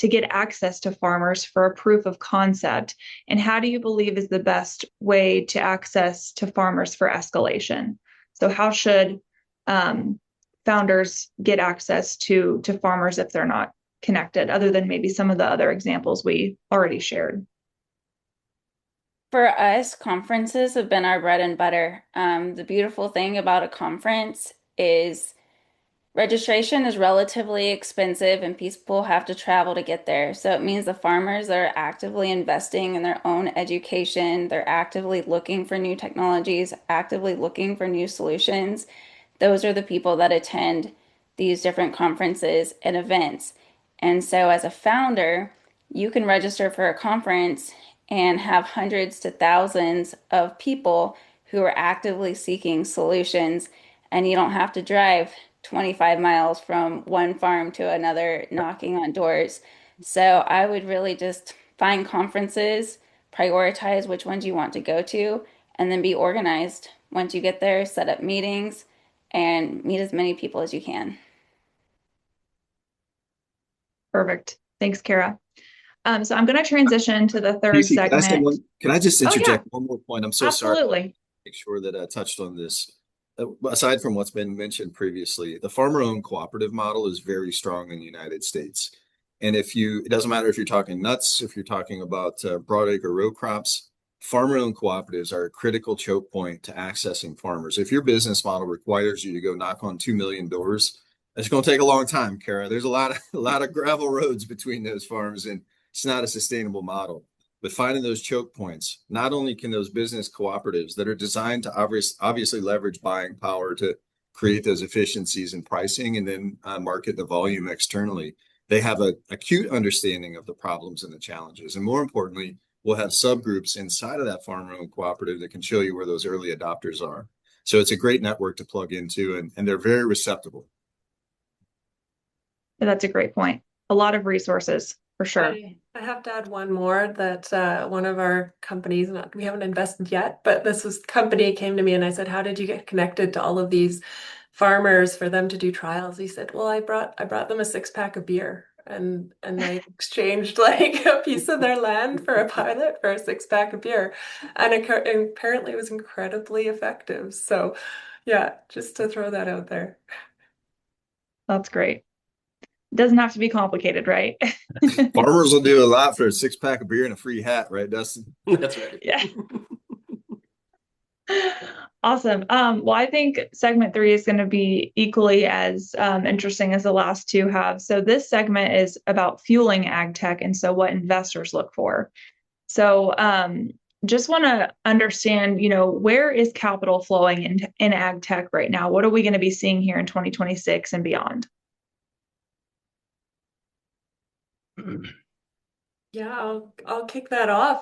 get access to farmers for a proof of concept? And how do you believe is the best way to access to farmers for escalation? So how should founders get access to farmers if they're not connected, other than maybe some of the other examples we already shared? For us, conferences have been our bread and butter. The beautiful thing about a conference is registration is relatively expensive and people have to travel to get there. So it means the farmers are actively investing in their own education. They're actively looking for new technologies, actively looking for new solutions. Those are the people that attend these different conferences and events. And so as a founder, you can register for a conference and have hundreds to thousands of people who are actively seeking solutions, and you don't have to drive 25 miles from one farm to another, knocking on doors. So I would really just find conferences, prioritize which ones you want to go to, and then be organized. Once you get there, set up meetings and meet as many people as you can. Perfect. Thanks, Cara. So I'm going to transition to the third Kacey, segment. can I just Oh, yeah. interject one more point? I'm so sorry. Absolutely. Make sure that I touched on this. Aside from what's been mentioned previously, the farmer-owned cooperative model is very strong in the United States. And it doesn't matter if you're talking nuts, if you're talking about broadacre row crops, farmer-owned cooperatives are a critical choke point to accessing farmers. If your business model requires you to go knock on 2 million doors, it's going to take a long time, Cara. There's a lot of gravel roads between those farms, and it's not a sustainable model. But finding those choke points, not only can those business cooperatives that are designed to obviously leverage buying power to create those efficiencies in pricing and then market the volume externally, they have an acute understanding of the problems and the challenges. And more importantly, we'll have subgroups inside of that farmer-owned cooperative that can show you where those early adopters are. So it's a great network to plug into, and they're very receptive. That's a great point. A lot of resources for sure. I have to add one more that one of our companies, we haven't invested yet, but company came to me and I said, how did you get connected to all of these farmers for them to do trials? He said, well, I brought them a 6-pack of beer and I exchanged like a piece of their land for a pilot for a 6-pack of beer. And apparently it was incredibly effective. So yeah, just to throw that out there. That's great. Doesn't have to be complicated, right? Farmers will do a lot for a 6-pack of beer and a free hat, right, Dustin? That's right. Yeah. Awesome. Well, I think segment 3 is going to be equally as interesting as the last two have. So this segment is about fueling ag tech, and so what investors look for. So just want to understand, where is capital flowing in ag tech right now? What are we going to be seeing here in 2026 and beyond? Yeah, I'll kick that off.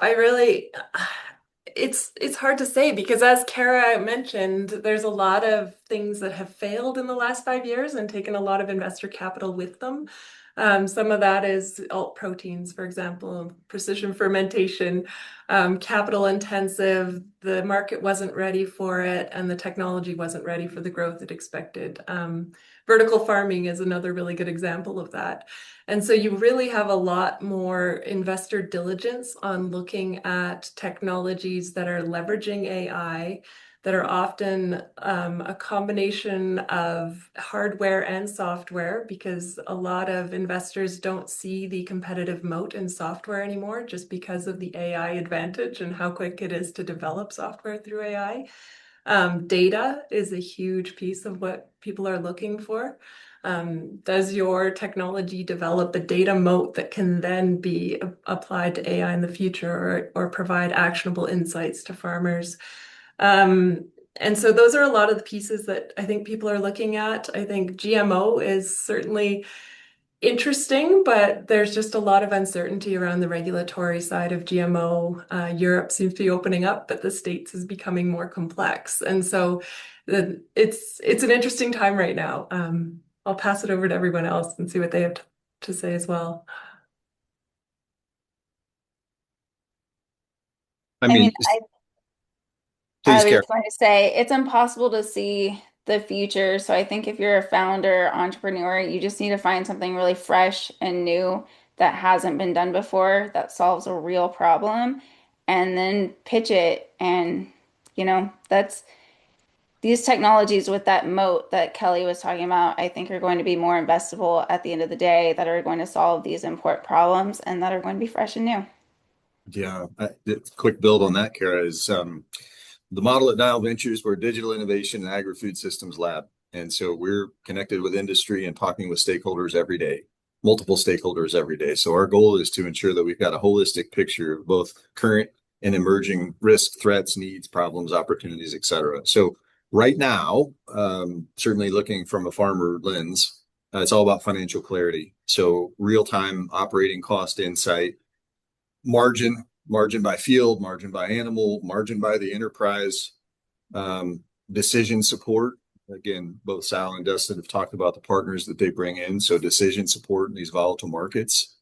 It's hard to say because as Cara mentioned, there's a lot of things that have failed in the last 5 years and taken a lot of investor capital with them. Some of that is alt proteins, for example, precision fermentation, capital intensive. The market wasn't ready for it, and the technology wasn't ready for the growth it expected. Vertical farming is another really good example of that. And so you really have a lot more investor diligence on looking at technologies that are leveraging AI, that are often a combination of hardware and software, because a lot of investors don't see the competitive moat in software anymore just because of the AI advantage and how quick it is to develop software through AI. Data is a huge piece of what people are looking for. Does your technology develop a data moat that can then be applied to AI in the future or provide actionable insights to farmers? And so those are a lot of the pieces that I think people are looking at. I think GMO is certainly interesting, but there's just a lot of uncertainty around the regulatory side of GMO. Europe seems to be opening up, but the States is becoming more complex. And so it's an interesting time right now. I'll pass it over to everyone else and see what they have to say as well. Please, I was Cara. going to say it's impossible to see the future. So I think if you're a founder, entrepreneur, you just need to find something really fresh and new that hasn't been done before, that solves a real problem, and then pitch it. And, these technologies with that moat that Kelly was talking about, I think are going to be more investable at the end of the day, that are going to solve these important problems and that are going to be fresh and new. Yeah, quick build on that, Cara, is the model at Dial Ventures, we're a digital innovation and agri-food systems lab. And so we're connected with industry and talking with stakeholders every day, multiple stakeholders every day. So our goal is to ensure that we've got a holistic picture of both current and emerging risk, threats, needs, problems, opportunities, et cetera. So right now, certainly looking from a farmer lens, it's all about financial clarity. So real-time operating cost insight, margin by field, margin by animal, margin by the enterprise, decision support, Again, both Sal and Dustin have talked about the partners that they bring in, so decision support in these volatile markets.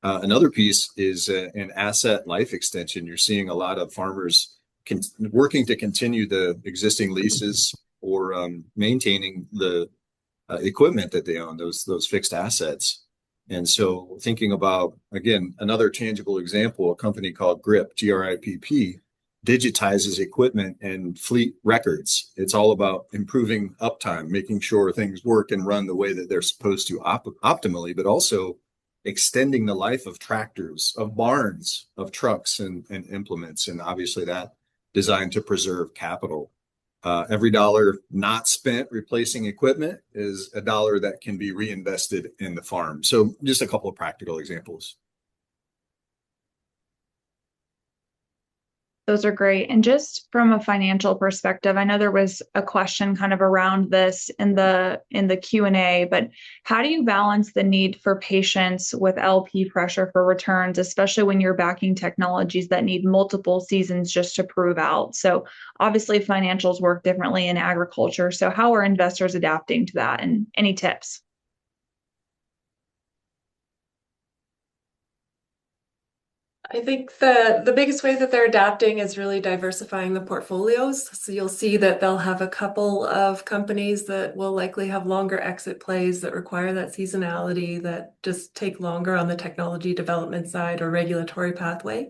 Another piece is an asset life extension. You're seeing a lot of farmers working to continue the existing leases or maintaining the equipment that they own, those fixed assets. And so thinking about, again, another tangible example, a company called GRIP, GRIPP, digitizes equipment and fleet records. It's all about improving uptime, making sure things work and run the way that they're supposed to optimally, but also extending the life of tractors, of barns, of trucks and implements. And obviously that designed to preserve capital. Every dollar not spent replacing equipment is a dollar that can be reinvested in the farm. So just a couple of practical examples. Those are great. And just from a financial perspective, I know there was a question kind of around this in the Q&A, but how do you balance the need for patience with LP pressure for returns, especially when you're backing technologies that need multiple seasons just to prove out? So obviously financials work differently in agriculture. So how are investors adapting to that, and any tips? I think the biggest way that they're adapting is really diversifying the portfolios. So you'll see that they'll have a couple of companies that will likely have longer exit plays that require that seasonality, that just take longer on the technology development side or regulatory pathway.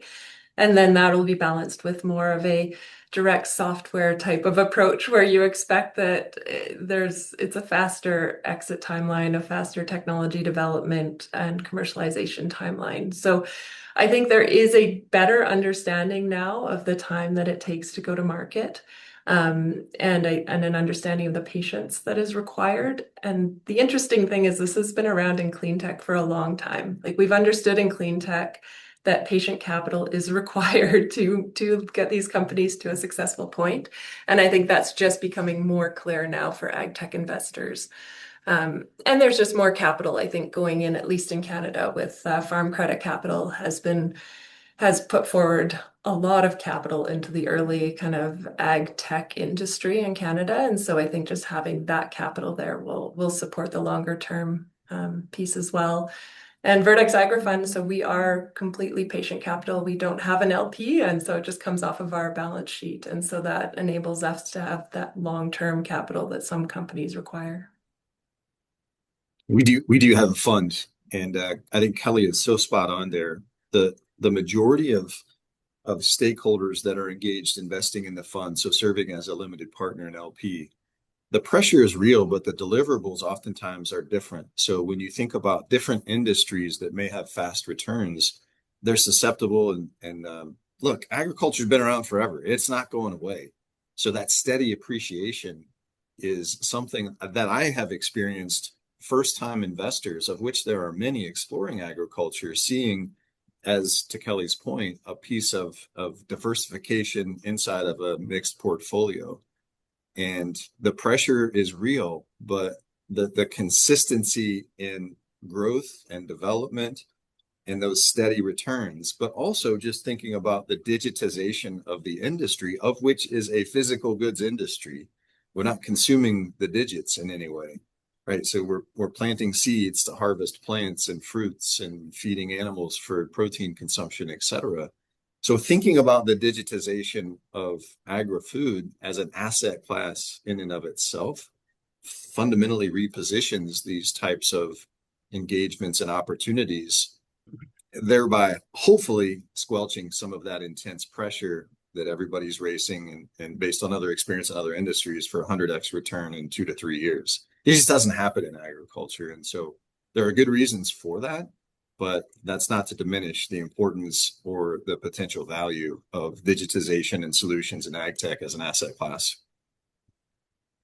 And then that'll be balanced with more of a direct software type of approach where you expect that it's a faster exit timeline, a faster technology development and commercialization timeline. So I think there is a better understanding now of the time that it takes to go to market, and an understanding of the patience that is required. And the interesting thing is this has been around in clean tech for a long time. Like, we've understood in clean tech that patient capital is required to get these companies to a successful point. And I think that's just becoming more clear now for ag tech investors. And there's just more capital, I think, going in, at least in Canada, with Farm Credit Capital has put forward a lot of capital into the early kind of ag tech industry in Canada. And so I think just having that capital there will support the longer term piece as well. And Verdex AgriFund, so we are completely patient capital. We don't have an LP, and so it just comes off of our balance sheet. And so that enables us to have that long-term capital that some companies require. We do have a fund, and I think Kelly is so spot on there. The majority of stakeholders that are engaged investing in the fund, so serving as a limited partner in LP, the pressure is real, but the deliverables oftentimes are different. So when you think about different industries that may have fast returns, they're susceptible. And look, agriculture's been around forever. It's not going away. So that steady appreciation is something that I have experienced. First-time investors, of which there are many exploring agriculture, seeing, as to Kelly's point, a piece of diversification inside of a mixed portfolio. And the pressure is real, but the consistency in growth and development and those steady returns, but also just thinking about the digitization of the industry, of which is a physical goods industry. We're not consuming the digits in any way, right? So we're planting seeds to harvest plants and fruits and feeding animals for protein consumption, et cetera. So thinking about the digitization of agri-food as an asset class in and of itself fundamentally repositions these types of engagements and opportunities, thereby hopefully squelching some of that intense pressure that everybody's racing and based on other experience in other industries for 100x return in 2 to 3 years. It just doesn't happen in agriculture. And so there are good reasons for that, but that's not to diminish the importance or the potential value of digitization and solutions in ag tech as an asset class.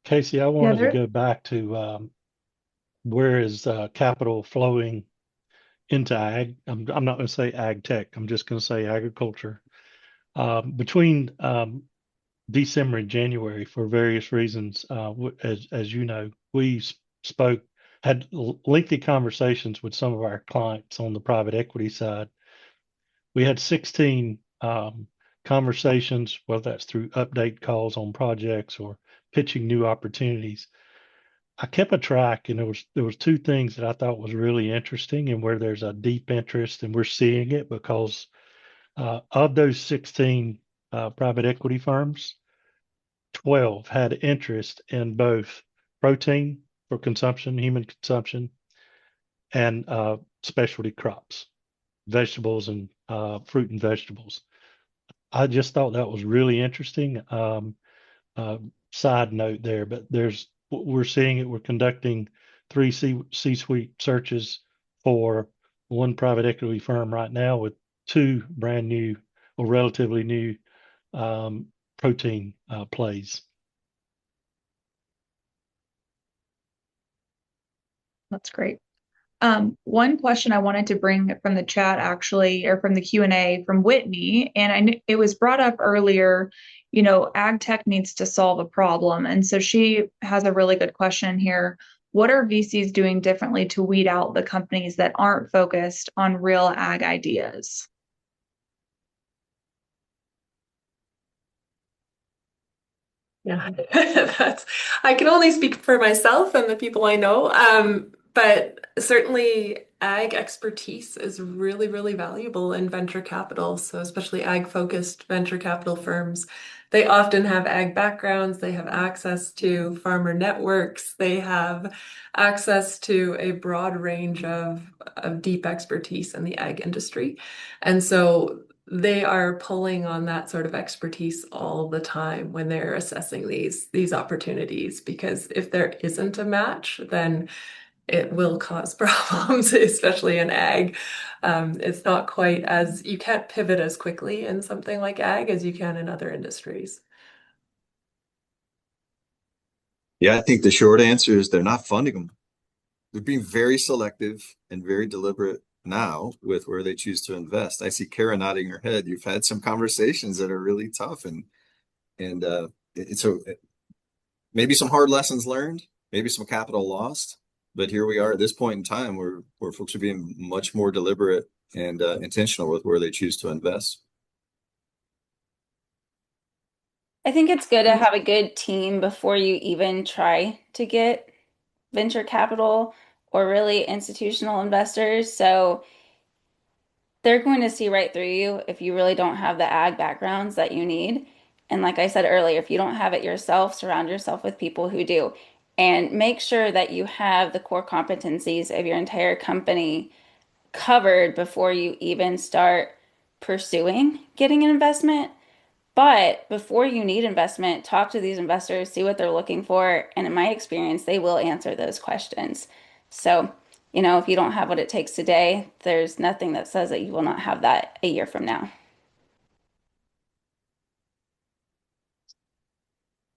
Kacey, I wanted to go back to where is capital flowing into ag. I'm not going to say ag tech. I'm just going to say agriculture. Between December and January, for various reasons, as you know, we had lengthy conversations with some of our clients on the private equity side. We had 16 conversations, whether that's through update calls on projects or pitching new opportunities. I kept a track, and there was two things that I thought was really interesting, and where there's a deep interest, and we're seeing it because of those 16 private equity firms, 12 had interest in both protein for consumption, human consumption, and specialty crops, vegetables and fruit and vegetables. I just thought that was really interesting. Side note there, but we're seeing it. We're conducting 3 C-suite searches for one private equity firm right now with 2 brand new or relatively new protein plays. That's great. One question I wanted to bring from the chat, actually, or from the Q&A from Whitney, and it was brought up earlier, AgTech needs to solve a problem. And so she has a really good question here. What are VCs doing differently to weed out the companies that aren't focused on real ag ideas? Yeah, I can only speak for myself and the people I know. But certainly ag expertise is really, really valuable in venture capital. So especially ag-focused venture capital firms, they often have ag backgrounds, they have access to farmer networks, they have access to a broad range of deep expertise in the ag industry. And so they are pulling on that sort of expertise all the time when they're assessing these opportunities, because if there isn't a match, then it will cause problems, especially in ag. It's not quite as, you can't pivot as quickly in something like ag as you can in other industries. Yeah, I think the short answer is they're not funding them. They're being very selective and very deliberate now with where they choose to invest. I see Cara nodding her head. You've had some conversations that are really tough, and so maybe some hard lessons learned, maybe some capital lost. But here we are at this point in time where folks are being much more deliberate and intentional with where they choose to invest. I think it's good to have a good team before you even try to get venture capital or really institutional investors. So they're going to see right through you if you really don't have the ag backgrounds that you need. And like I said earlier, if you don't have it yourself, surround yourself with people who do. And make sure that you have the core competencies of your entire company covered before you even start pursuing getting an investment. But before you need investment, talk to these investors, see what they're looking for. And in my experience, they will answer those questions. So, if you don't have what it takes today, there's nothing that says that you will not have that a year from now.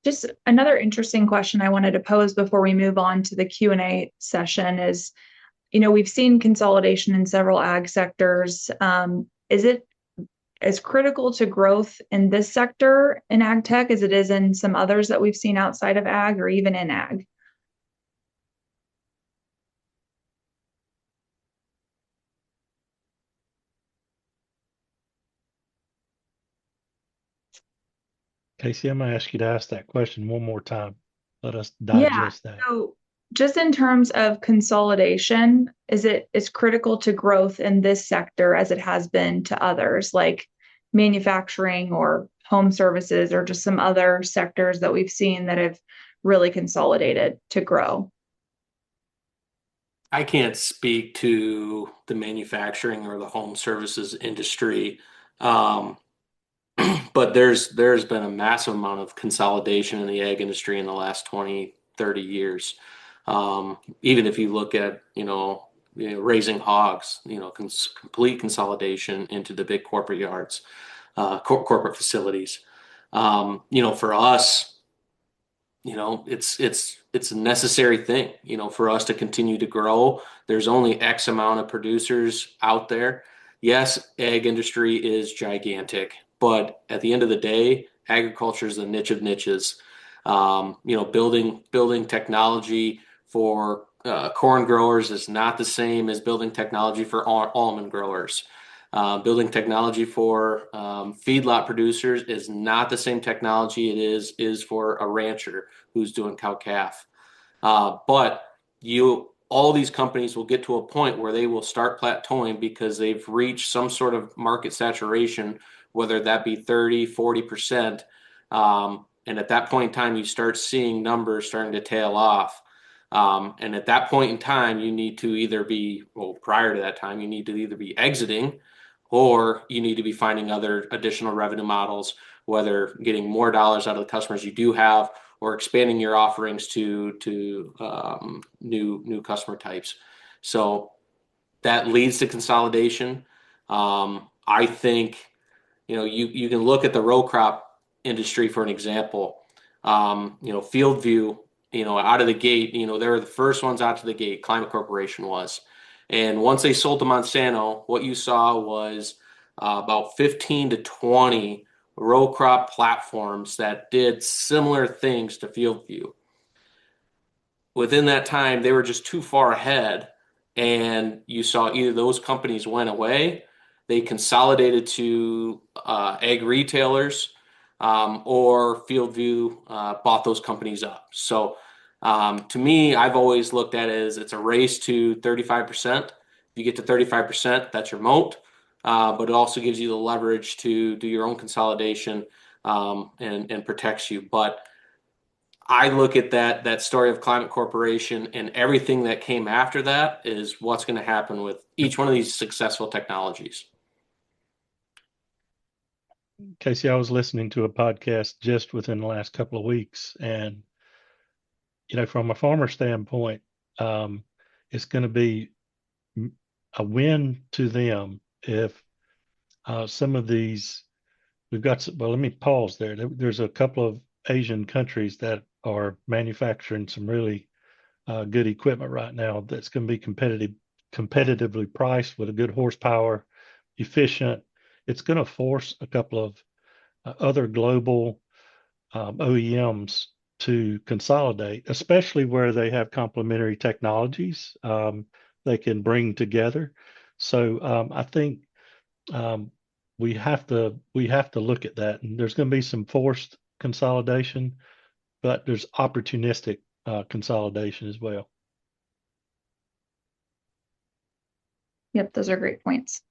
Just another interesting question I wanted to pose before we move on to the Q&A session is, we've seen consolidation in several ag sectors. Is it as critical to growth in this sector in ag tech as it is in some others that we've seen outside of ag or even in ag? Kacey, I'm going to ask you to ask that question one more time. Let us digest that. So just in terms of consolidation, is it as critical to growth in this sector as it has been to others, like manufacturing or home services, or just some other sectors that we've seen that have really consolidated to grow? I can't speak to the manufacturing or the home services industry, but there's been a massive amount of consolidation in the ag industry in the last 20, 30 years. Even if you look at, raising hogs, complete consolidation into the big corporate yards, corporate facilities. For us, it's a necessary thing, for us to continue to grow. There's only X amount of producers out there. Yes, ag industry is gigantic, but at the end of the day, agriculture is the niche of niches. Building technology for corn growers is not the same as building technology for almond growers. Building technology for feedlot producers is not the same technology it is for a rancher who's doing cow-calf. But all these companies will get to a point where they will start plateauing because they've reached some sort of market saturation, whether that be 30, 40%. And at that point in time, you start seeing numbers starting to tail off. And at that point in time, you need to either be, prior to that time, you need to either be exiting or you need to be finding other additional revenue models, whether getting more dollars out of the customers you do have or expanding your offerings to new customer types. So that leads to consolidation. I think, you can look at the row crop industry for an example. Field View, out of the gate, they were the first ones out to the gate, Climate Corporation was. And once they sold to Monsanto, what you saw was about 15 to 20 row crop platforms that did similar things to Field View. Within that time, they were just too far ahead, and you saw either those companies went away, they consolidated to ag retailers, or Field View bought those companies up. So to me, I've always looked at it as it's a race to 35%. If you get to 35%, that's your moat. But it also gives you the leverage to do your own consolidation and protects you. But I look at that story of Climate Corporation, and everything that came after that is what's going to happen with each one of these successful technologies. Kacey, I was listening to a podcast just within the last couple of weeks, and from a farmer standpoint, it's going to be a win to them if some of these, let me pause there. There's a couple of Asian countries that are manufacturing some really good equipment right now that's going to be competitively priced with a good horsepower, efficient. It's going to force a couple of other global OEMs to consolidate, especially where they have complementary technologies they can bring together. So I think we have to look at that, and there's going to be some forced consolidation, but there's opportunistic consolidation as well. Yep, those are great points.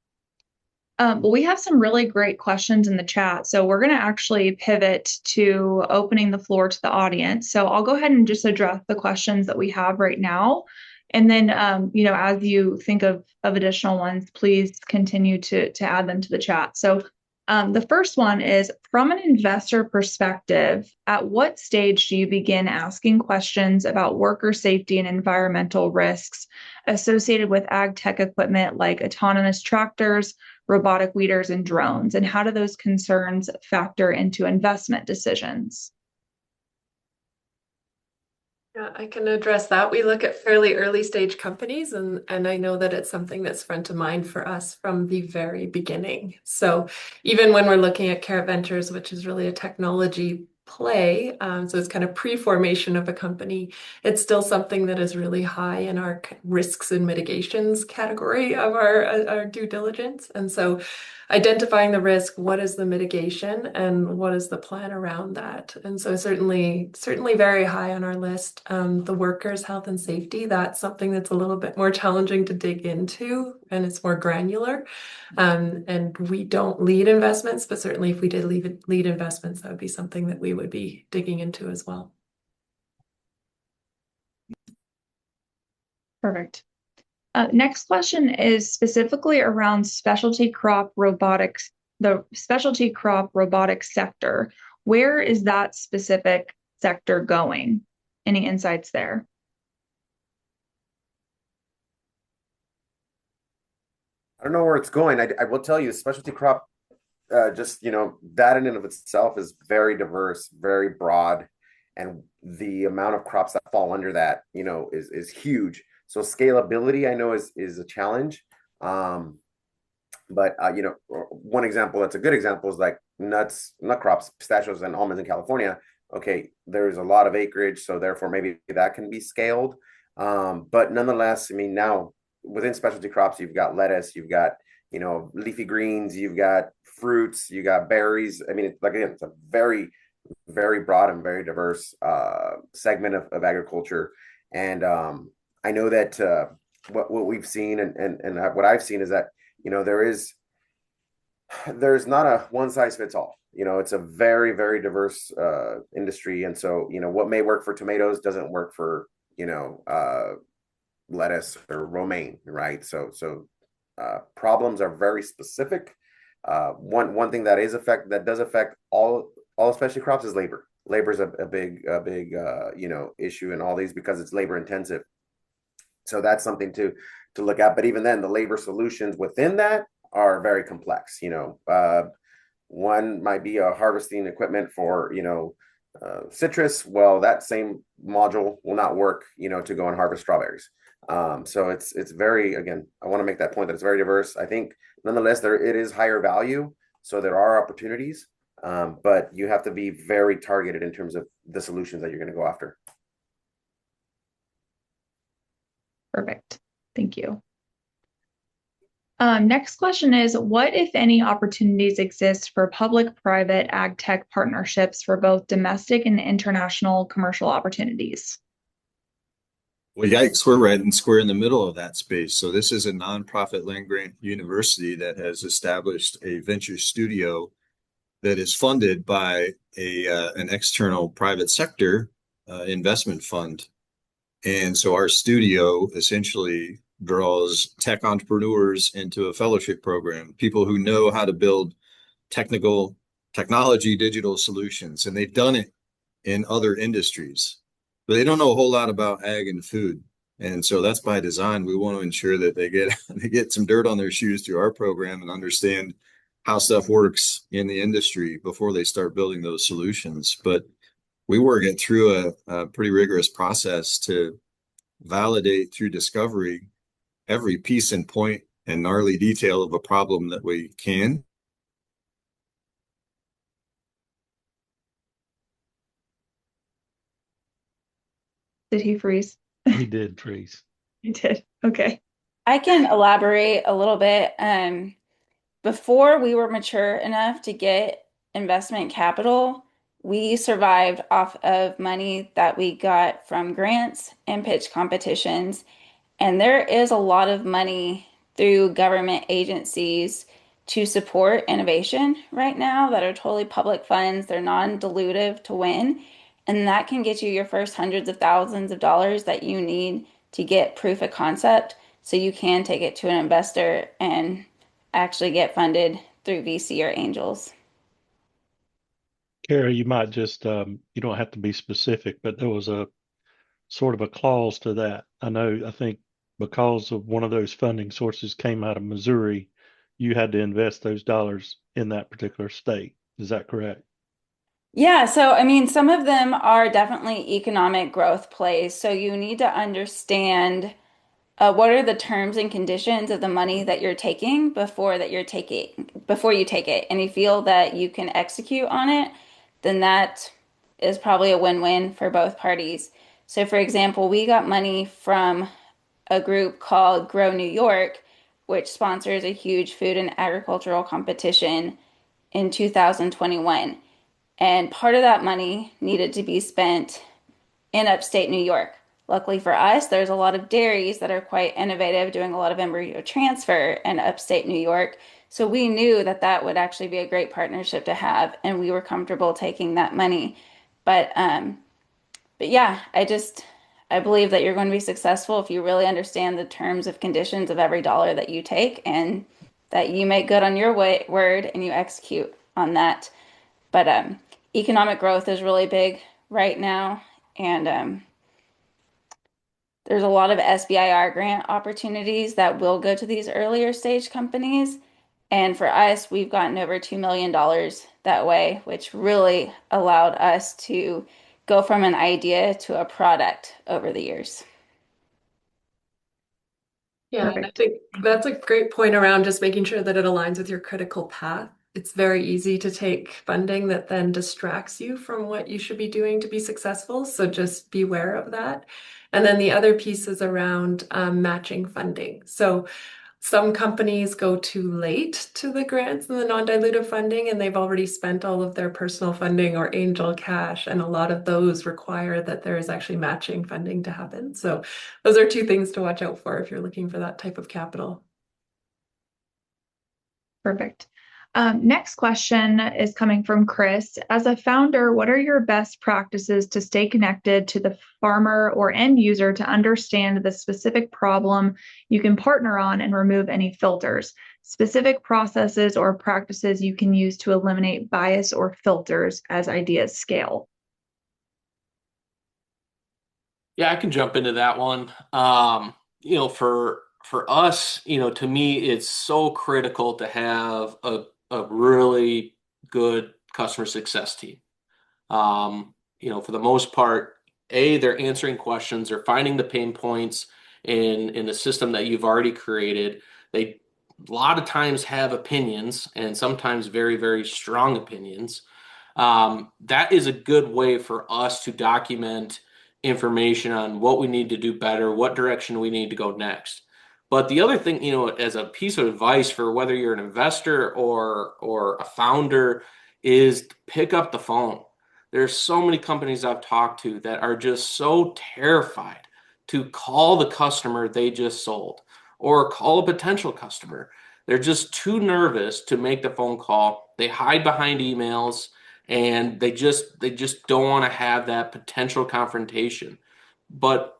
But we have some really great questions in the chat. So we're going to actually pivot to opening the floor to the audience. So I'll go ahead and just address the questions that we have right now. And then, as you think of additional ones, please continue to add them to the chat. So the first one is, from an investor perspective, at what stage do you begin asking questions about worker safety and environmental risks associated with ag tech equipment like autonomous tractors, robotic weeders, and drones? And how do those concerns factor into investment decisions? Yeah, I can address that. We look at fairly early stage companies, and I know that it's something that's front of mind for us from the very beginning. So even when we're looking at Cara Ventures, which is really a technology play, so it's kind of pre-formation of a company, it's still something that is really high in our risks and mitigations category of our due diligence. And so identifying the risk, what is the mitigation, and what is the plan around that? And so certainly very high on our list. The workers' health and safety, that's something that's a little bit more challenging to dig into, and it's more granular. And we don't lead investments, but certainly if we did lead investments, that would be something that we would be digging into as well. Perfect. Next question is specifically around specialty crop robotics, the specialty crop robotics sector. Where is that specific sector going? Any insights there? I don't know where it's going. I will tell you, specialty crop, that in and of itself is very diverse, very broad, and the amount of crops that fall under that, is huge. So scalability, I know, is a challenge. But one example that's a good example is like nut crops, pistachios, and almonds in California. Okay, there's a lot of acreage, so therefore maybe that can be scaled. But nonetheless, I mean, now within specialty crops, you've got lettuce, you've got, leafy greens, you've got fruits, you got berries. I mean, it's a very very broad and very diverse segment of agriculture. And I know that what we've seen and what I've seen is that, there's not a one size fits all. It's a very, very diverse industry. And so, what may work for tomatoes doesn't work for, lettuce or romaine, right? So problems are very specific. One thing that does affect all specialty crops is labor. Labor is a big issue in all these because it's labor intensive. So that's something to look at. But even then, the labor solutions within that are very complex. One might be a harvesting equipment for citrus. Well, that same module will not work to go and harvest strawberries. So it's very, again, I want to make that point that it's very diverse. I think nonetheless it is higher value, so there are opportunities, but you have to be very targeted in terms of the solutions that you're going to go after. Perfect. Thank you. Next question is, what, if any, opportunities exist for public-private ag tech partnerships for both domestic and international commercial opportunities? Well, yikes, we're right square in the middle of that space. So this is a nonprofit land-grant university that has established a venture studio that is funded by an external private sector investment fund. And so our studio essentially draws tech entrepreneurs into a fellowship program, people who know how to build technology, digital solutions, and they've done it in other industries, but they don't know a whole lot about ag and food. And so that's by design. We want to ensure that they get some dirt on their shoes through our program and understand how stuff works in the industry before they start building those solutions. But we work it through a pretty rigorous process to validate through discovery every piece and point and gnarly detail of a problem that we can. Did he freeze? He did freeze. He did. Okay. I can elaborate a little bit. Before we were mature enough to get investment capital, we survived off of money that we got from grants and pitch competitions. And there is a lot of money through government agencies to support innovation right now that are totally public funds. They're non-dilutive to win. And that can get you your first hundreds of thousands of dollars that you need to get proof of concept so you can take it to an investor and actually get funded through VC or angels. Cara, you might just, you don't have to be specific, but there was a sort of a clause to that. I think because of one of those funding sources came out of Missouri, you had to invest those dollars in that particular state. Is that correct? Yeah, so I mean, some of them are definitely economic growth plays. So you need to understand what are the terms and conditions of the money that you're taking before you take it, and you feel that you can execute on it, then that is probably a win-win for both parties. So, for example, we got money from a group called Grow New York, which sponsors a huge food and agricultural competition in 2021. And part of that money needed to be spent in upstate New York. Luckily for us, there's a lot of dairies that are quite innovative, doing a lot of embryo transfer in upstate New York. So we knew that that would actually be a great partnership to have, and we were comfortable taking that money. But yeah, I believe that you're going to be successful if you really understand the terms of conditions of every dollar that you take, and that you make good on your word and you execute on that. But economic growth is really big right now, and there's a lot of SBIR grant opportunities that will go to these earlier stage companies. And for us, we've gotten over $2 million that way, which really allowed us to go from an idea to a product over the years. Yeah, and I think that's a great point around just making sure that it aligns with your critical path. It's very easy to take funding that then distracts you from what you should be doing to be successful. So just beware of that. And then the other piece is around matching funding. So Some companies go too late to the grants and the non-dilutive funding, and they've already spent all of their personal funding or angel cash, and a lot of those require that there is actually matching funding to happen. So those are two things to watch out for if you're looking for that type of capital. Perfect. Next question is coming from Chris. As a founder, what are your best practices to stay connected to the farmer or end user to understand the specific problem you can partner on and remove any filters? Specific processes or practices you can use to eliminate bias or filters as ideas scale? Yeah, I can jump into that one. For us, to me, it's so critical to have a really good customer success team. For the most part, they're answering questions, they're finding the pain points in the system that you've already created. They a lot of times have opinions, and sometimes very, very strong opinions. That is a good way for us to document information on what we need to do better, what direction we need to go next. But the other thing, as a piece of advice for whether you're an investor or a founder, is pick up the phone. There's so many companies I've talked to that are just so terrified to call the customer they just sold or call a potential customer. They're just too nervous to make the phone call. They hide behind emails, and they just don't want to have that potential confrontation. But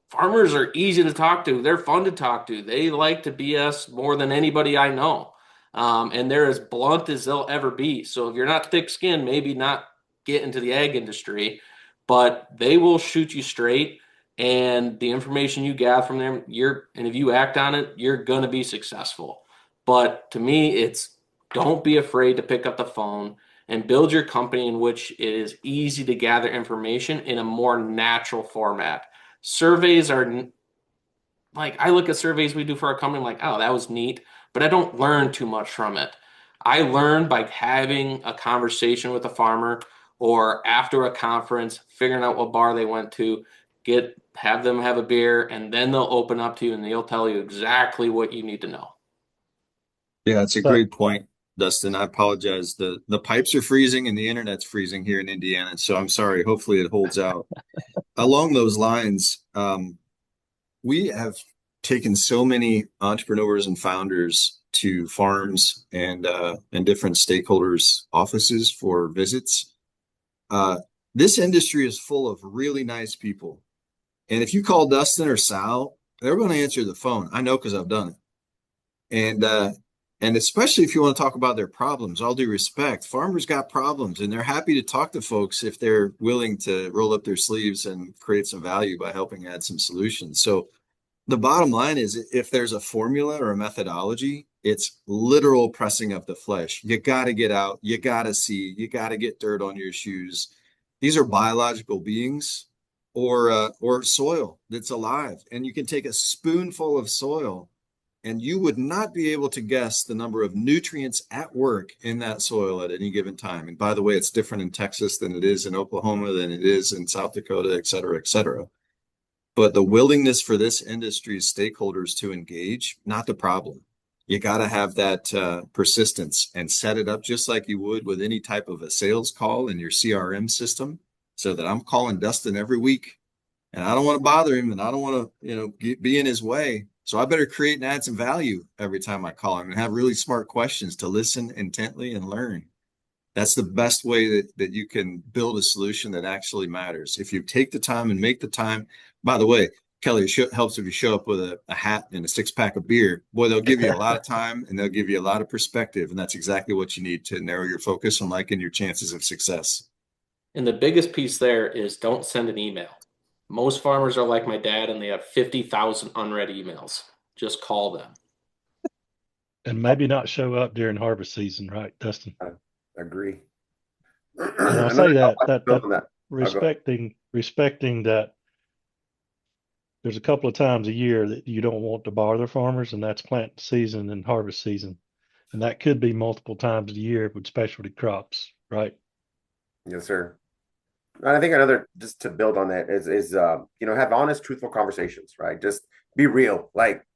farmers are easy to talk to. They're fun to talk to. They like to BS more than anybody I know. And they're as blunt as they'll ever be. So if you're not thick-skinned, maybe not get into the ag industry, but they will shoot you straight. And the information you gather from them, and if you act on it, you're going to be successful. But to me, it's don't be afraid to pick up the phone and build your company in which it is easy to gather information in a more natural format. Surveys are like, I look at surveys we do for our company, I'm like, oh, that was neat, but I don't learn too much from it. I learn by having a conversation with a farmer or after a conference, figuring out what bar they went to, have them have a beer, and then they'll open up to you and they'll tell you exactly what you need to know. Yeah, it's a great point, Dustin. I apologize. The pipes are freezing and the internet's freezing here in Indiana, so I'm sorry. Hopefully it holds out. Along those lines, we have taken so many entrepreneurs and founders to farms and different stakeholders' offices for visits. This industry is full of really nice people. And if you call Dustin or Sal, they're going to answer the phone. I know because I've done it. And especially if you want to talk about their problems, all due respect, farmers got problems and they're happy to talk to folks if they're willing to roll up their sleeves and create some value by helping add some solutions. So the bottom line is if there's a formula or a methodology, it's literal pressing of the flesh. You got to get out. You got to see. You got to get dirt on your shoes. These are biological beings or soil that's alive. And you can take a spoonful of soil and you would not be able to guess the number of nutrients at work in that soil at any given time. And by the way, it's different in Texas than it is in Oklahoma, than it is in South Dakota, et cetera, et cetera. But the willingness for this industry's stakeholders to engage, not the problem. You got to have that persistence and set it up just like you would with any type of a sales call in your CRM system, so that I'm calling Dustin every week and I don't want to bother him and I don't want to, be in his way. So I better create and add some value every time I call him and have really smart questions to listen intently and learn. That's the best way that you can build a solution that actually matters. If you take the time and make the time, by the way, Kelly, it helps if you show up with a hat and a 6-pack of beer. Boy, they'll give you a lot of time and they'll give you a lot of perspective. And that's exactly what you need to narrow your focus on liking your chances of success. And the biggest piece there is don't send an email. Most farmers are like my dad and they have 50,000 unread emails. Just call them. And maybe not show up during harvest season, right, Dustin? I agree. And I say that respecting that there's a couple of times a year that you don't want to bother farmers, and that's plant season and harvest season. And that could be multiple times a year with specialty crops, right? Yes, sir. And I think another, just to build on that, is have honest, truthful conversations, right? Just be real. Like,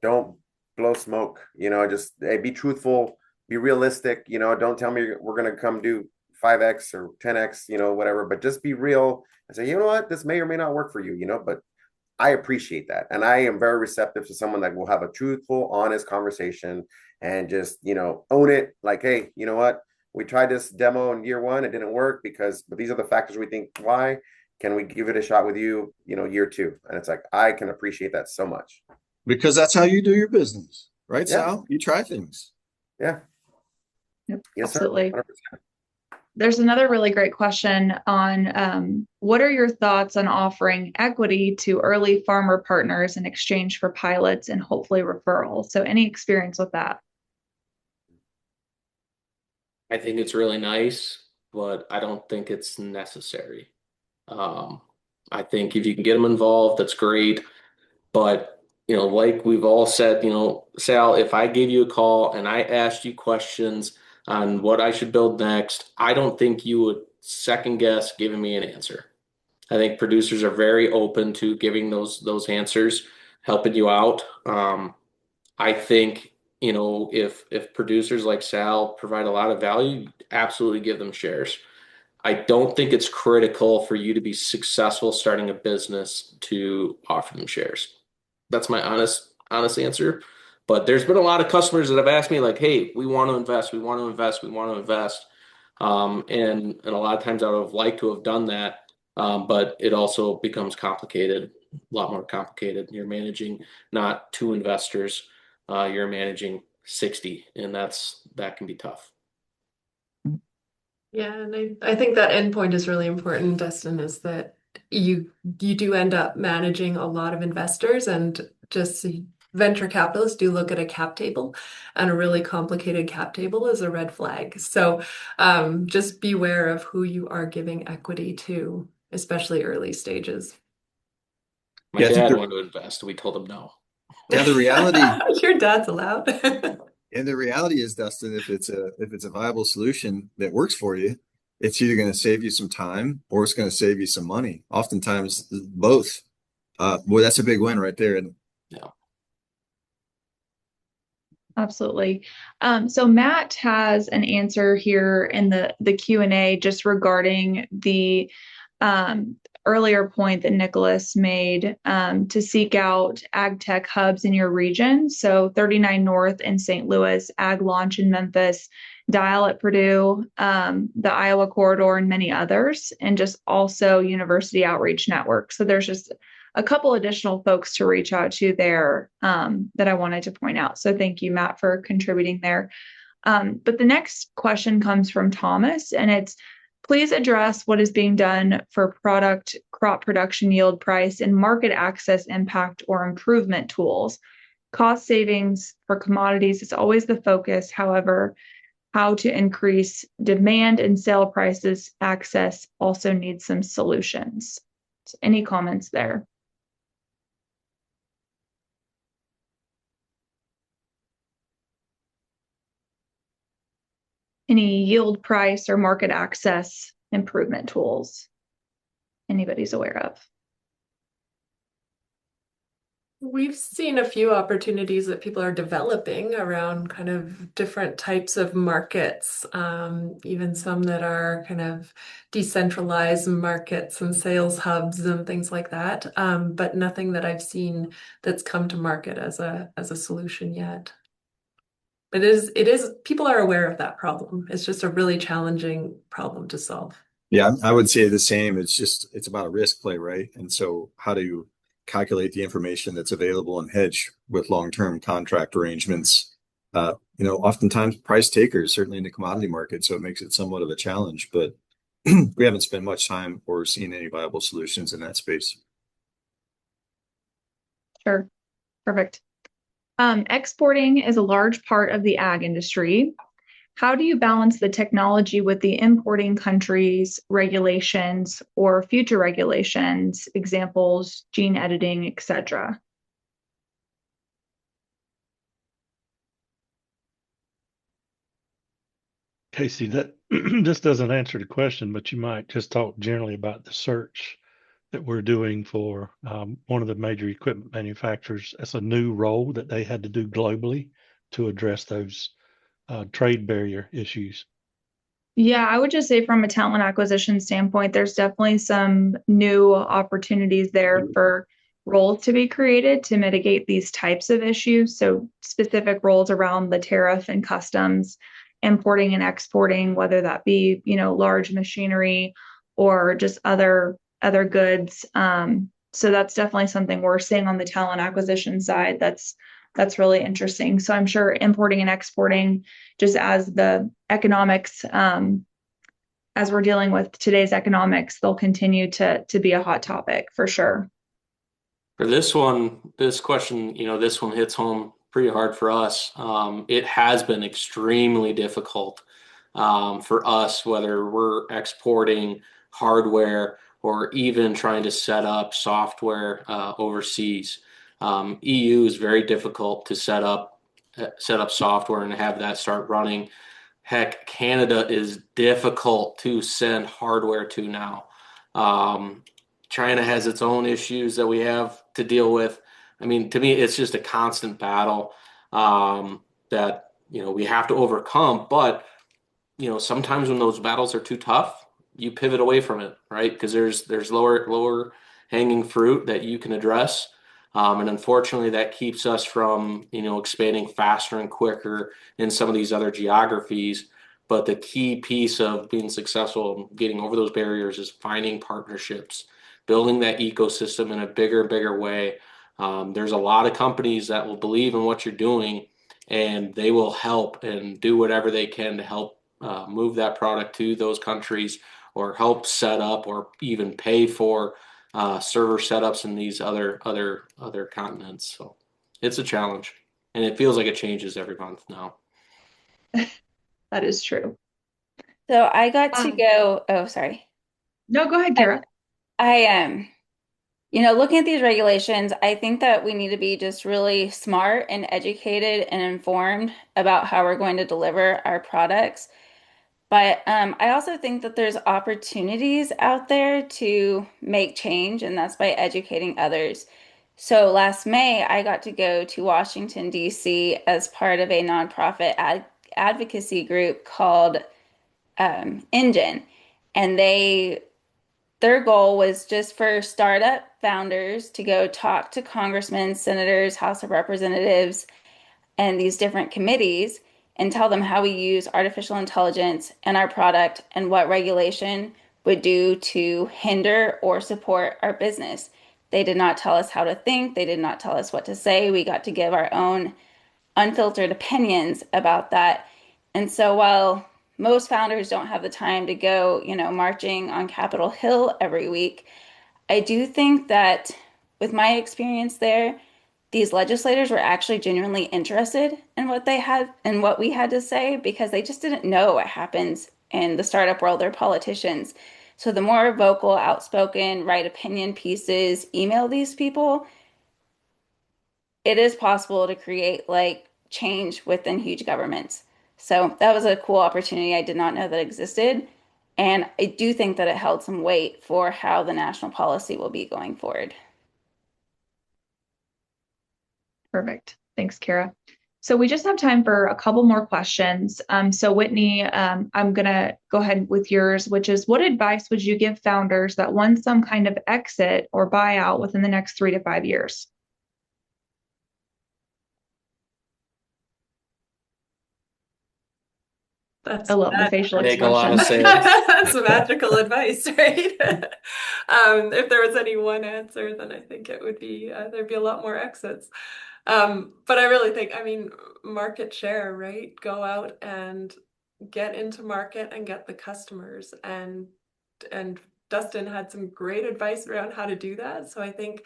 don't blow smoke, just hey, be truthful, be realistic, don't tell me we're going to come do 5x or 10x, whatever, but just be real and say, you know what, this may or may not work for you, but I appreciate that. And I am very receptive to someone that will have a truthful, honest conversation and just, own it. Like, hey, you know what? We tried this demo in year one. It didn't work but these are the factors we think why. Can we give it a shot with you, year two? And it's like, I can appreciate that so much. Because that's how you do your business, right, Yeah. Sal? You try things. Yeah. Yep, Yes, absolutely. sir. 100%. There's another really great question on what are your thoughts on offering equity to early farmer partners in exchange for pilots and hopefully referrals? So any experience with that? I think it's really nice, but I don't think it's necessary. I think if you can get them involved, that's great. But, like we've all said, Sal, if I gave you a call and I asked you questions on what I should build next, I don't think you would second guess giving me an answer. I think producers are very open to giving those answers, helping you out. I think, if producers like Sal provide a lot of value, absolutely give them shares. I don't think it's critical for you to be successful starting a business to offer them shares. That's my honest answer. But there's been a lot of customers that have asked me like, "Hey, we want to invest, we want to invest, we want to invest." And a lot of times I would have liked to have done that, but it also becomes complicated, a lot more complicated. You're managing not two investors, you're managing 60, and that can be tough. Yeah, and I think that endpoint is really important, Dustin, is that you do end up managing a lot of investors, and just venture capitalists do look at a cap table, and a really complicated cap table is a red flag. So just beware of who you are giving equity to, especially early stages. My Yeah, I think dad the- wanted to invest, and we told him no. Yeah, the reality Your dad's allowed. and the reality is, Dustin, if it's a viable solution that works for you, it's either going to save you some time or it's going to save you some money. Oftentimes, both. Boy, that's a big win right there. And Yeah. Absolutely. So Matt has an answer here in the Q&A just regarding the earlier point that Nicholas made to seek out AgTech hubs in your region. So 39 North in St. Louis, Ag Launch in Memphis, Dial at Purdue, the Iowa Corridor, and many others, and just also University Outreach Network. So there's just a couple additional folks to reach out to there that I wanted to point out. So thank you, Matt, for contributing there. But the next question comes from Thomas, and it's, please address what is being done for product, crop production yield price, and market access impact or improvement tools. Cost savings for commodities is always the focus. However, how to increase demand and sale prices access also needs some solutions. So any comments there? Any yield price or market access improvement tools anybody's aware of? We've seen a few opportunities that people are developing around kind of different types of markets, even some that are kind of decentralized markets and sales hubs and things like that, but nothing that I've seen that's come to market as a solution yet. But it is people are aware of that problem. It's just a really challenging problem to solve. yeah, I would say the same. It's about a risk play, right? And so how do you calculate the information that's available and hedge with long-term contract arrangements? Oftentimes price takers, certainly in the commodity market, so it makes it somewhat of a challenge, but we haven't spent much time or seen any viable solutions in that space. Sure. Perfect. Exporting is a large part of the ag industry. How do you balance the technology with the importing countries' regulations or future regulations, examples, gene editing, etc.? Kacey, that this doesn't answer the question, but you might just talk generally about the search that we're doing for one of the major equipment manufacturers. That's a new role that they had to do globally to address those trade barrier issues. Yeah, I would just say from a talent acquisition standpoint, there's definitely some new opportunities there for roles to be created to mitigate these types of issues. So specific roles around the tariff and customs, importing and exporting, whether that be, large machinery or just other goods. So that's definitely something we're seeing on the talent acquisition side. That's really interesting. So I'm sure importing and exporting, just as the economics, as we're dealing with today's economics, they'll continue to be a hot topic for sure. For this question, this one hits home pretty hard for us. It has been extremely difficult for us, whether we're exporting hardware or even trying to set up software overseas. EU is very difficult to set up software and have that start running. Heck, Canada is difficult to send hardware to now. China has its own issues that we have to deal with. I mean, to me, it's just a constant battle that we have to overcome. But sometimes when those battles are too tough, you pivot away from it, right? Because there's lower hanging fruit that you can address. And unfortunately, that keeps us from, expanding faster and quicker in some of these other geographies. But the key piece of being successful, getting over those barriers, is finding partnerships, building that ecosystem in a bigger and bigger way. There's a lot of companies that will believe in what you're doing, and they will help and do whatever they can to help move that product to those countries, or help set up, or even pay for server setups in these other continents. So it's a challenge, and it feels like it changes every month now. That is true. So I got to go. Oh, sorry. No, go ahead, Cara. I am. Looking at these regulations, I think that we need to be just really smart and educated and informed about how we're going to deliver our products. But I also think that there's opportunities out there to make change, and that's by educating others. So last May, I got to go to Washington, D.C. as part of a nonprofit advocacy group called Engine. And their goal was just for startup founders to go talk to congressmen, senators, House of Representatives, and these different committees, and tell them how we use artificial intelligence in our product and what regulation would do to hinder or support our business. They did not tell us how to think. They did not tell us what to say. We got to give our own unfiltered opinions about that. And so while most founders don't have the time to go, marching on Capitol Hill every week, I do think that with my experience there, these legislators were actually genuinely interested in what they had and what we had to say, because they just didn't know what happens in the startup world. They're politicians. So the more vocal, outspoken, write opinion pieces, email these people, it is possible to create change within huge governments. So that was a cool opportunity I did not know that existed. And I do think that it held some weight for how the national policy will be going forward. Perfect. Thanks, Cara. So we just have time for a couple more questions. So Whitney, I'm going to go ahead with yours, which is, what advice would you give founders that want some kind of exit or buyout within the next 3 to 5 years? I love the facial Make expression. a lot of sales. That's magical advice, right? If there was any one answer, then I think it would be there'd be a lot more exits. But I really think, market share, right? Go out and get into market and get the customers. And Dustin had some great advice around how to do that. So I think,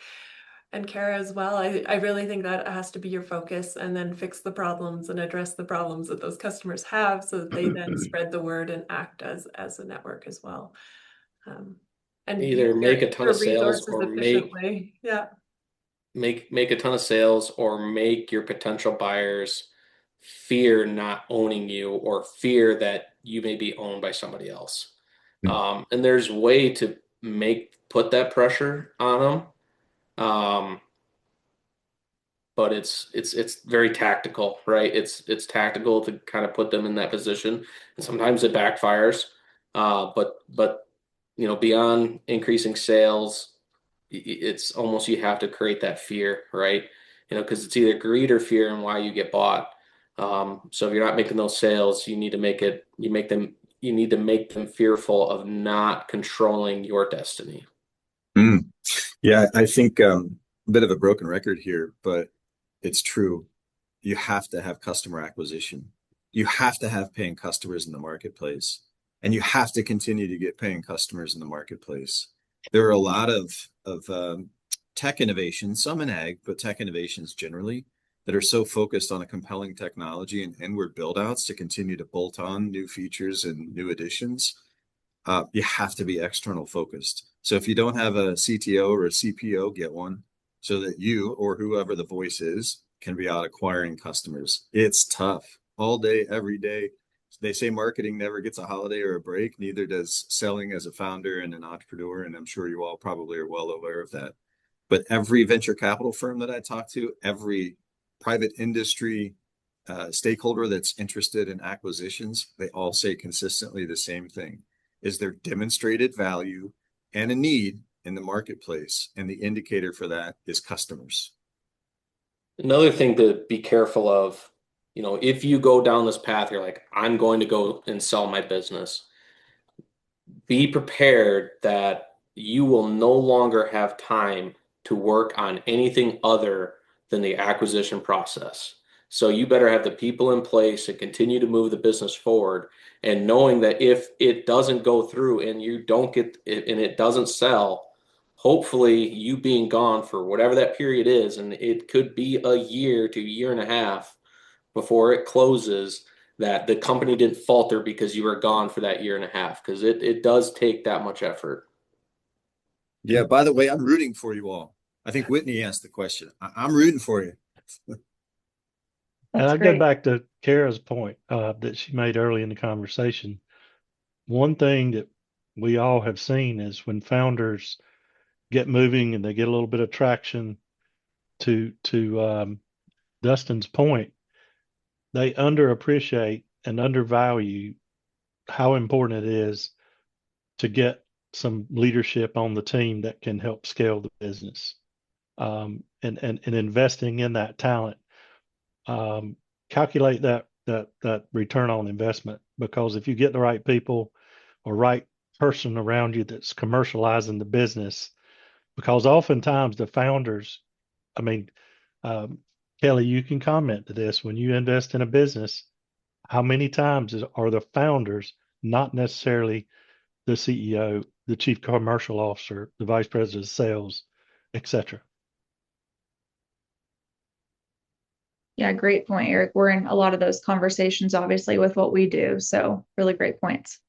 and Cara as well, I really think that has to be your focus, and then fix the problems and address the problems that those customers have, so that they then spread the word and act as a network as well. And Either make a ton of sales or efficiently. Yeah. Make a ton of sales, or make your potential buyers fear not owning you, or fear that you may be owned by somebody else. And there's way to put that pressure on them. But it's very tactical, right? It's tactical to kind of put them in that position, and sometimes it backfires. But beyond increasing sales, it's almost you have to create that fear, right? Because it's either greed or fear and why you get bought. So if you're not making those sales, you need to make them fearful of not controlling your destiny. Yeah, I think a bit of a broken record here, but it's true. You have to have customer acquisition. You have to have paying customers in the marketplace, and you have to continue to get paying customers in the marketplace. There are a lot of tech innovations, some in ag, but tech innovations generally, that are so focused on a compelling technology and inward build-outs to continue to bolt on new features and new additions. You have to be external focused. So if you don't have a CTO or a CPO, get one so that you or whoever the voice is can be out acquiring customers. It's tough all day, every day. They say marketing never gets a holiday or a break. Neither does selling as a founder and an entrepreneur. And I'm sure you all probably are well aware of that. But every venture capital firm that I talk to, every private industry stakeholder that's interested in acquisitions, they all say consistently the same thing: is there demonstrated value and a need in the marketplace, and the indicator for that is customers. Another thing to be careful of, if you go down this path, you're like, I'm going to go and sell my business. Be prepared that you will no longer have time to work on anything other than the acquisition process. So you better have the people in place to continue to move the business forward, and knowing that if it doesn't go through and you don't get it and it doesn't sell, hopefully you being gone for whatever that period is, and it could be a year to a year and a half before it closes, that the company didn't falter because you were gone for that year and a half, because it does take that much effort. Yeah, by the way, I'm rooting for you all. I think Whitney asked the question. I'm rooting for you. And I great. go back to Cara's point that she made early in the conversation. One thing that we all have seen is when founders get moving and they get a little bit of traction, to Dustin's point, they underappreciate and undervalue how important it is to get some leadership on the team that can help scale the business, and investing in that talent. Calculate that return on investment, because if you get the right people or right person around you that's commercializing the business, because oftentimes the founders, I mean, Kelly, you can comment to this. When you invest in a business, how many times are the founders, not necessarily the CEO, the chief commercial officer, the vice president of sales, etc.? Yeah, great point, Eric. We're in a lot of those conversations, obviously, with what we do. So really great points.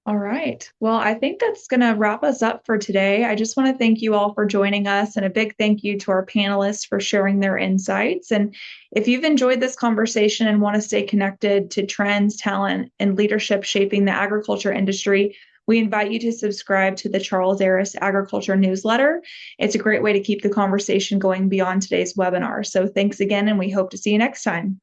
All right. Well, I think that's going to wrap us up for today. I just want to thank you all for joining us, and a big thank you to our panelists for sharing their insights. And if you've enjoyed this conversation and want to stay connected to trends, talent, and leadership shaping the agriculture industry, we invite you to subscribe to the Charles Aris Agriculture newsletter. It's a great way to keep the conversation going beyond today's webinar. So thanks again, and we hope to see you next time.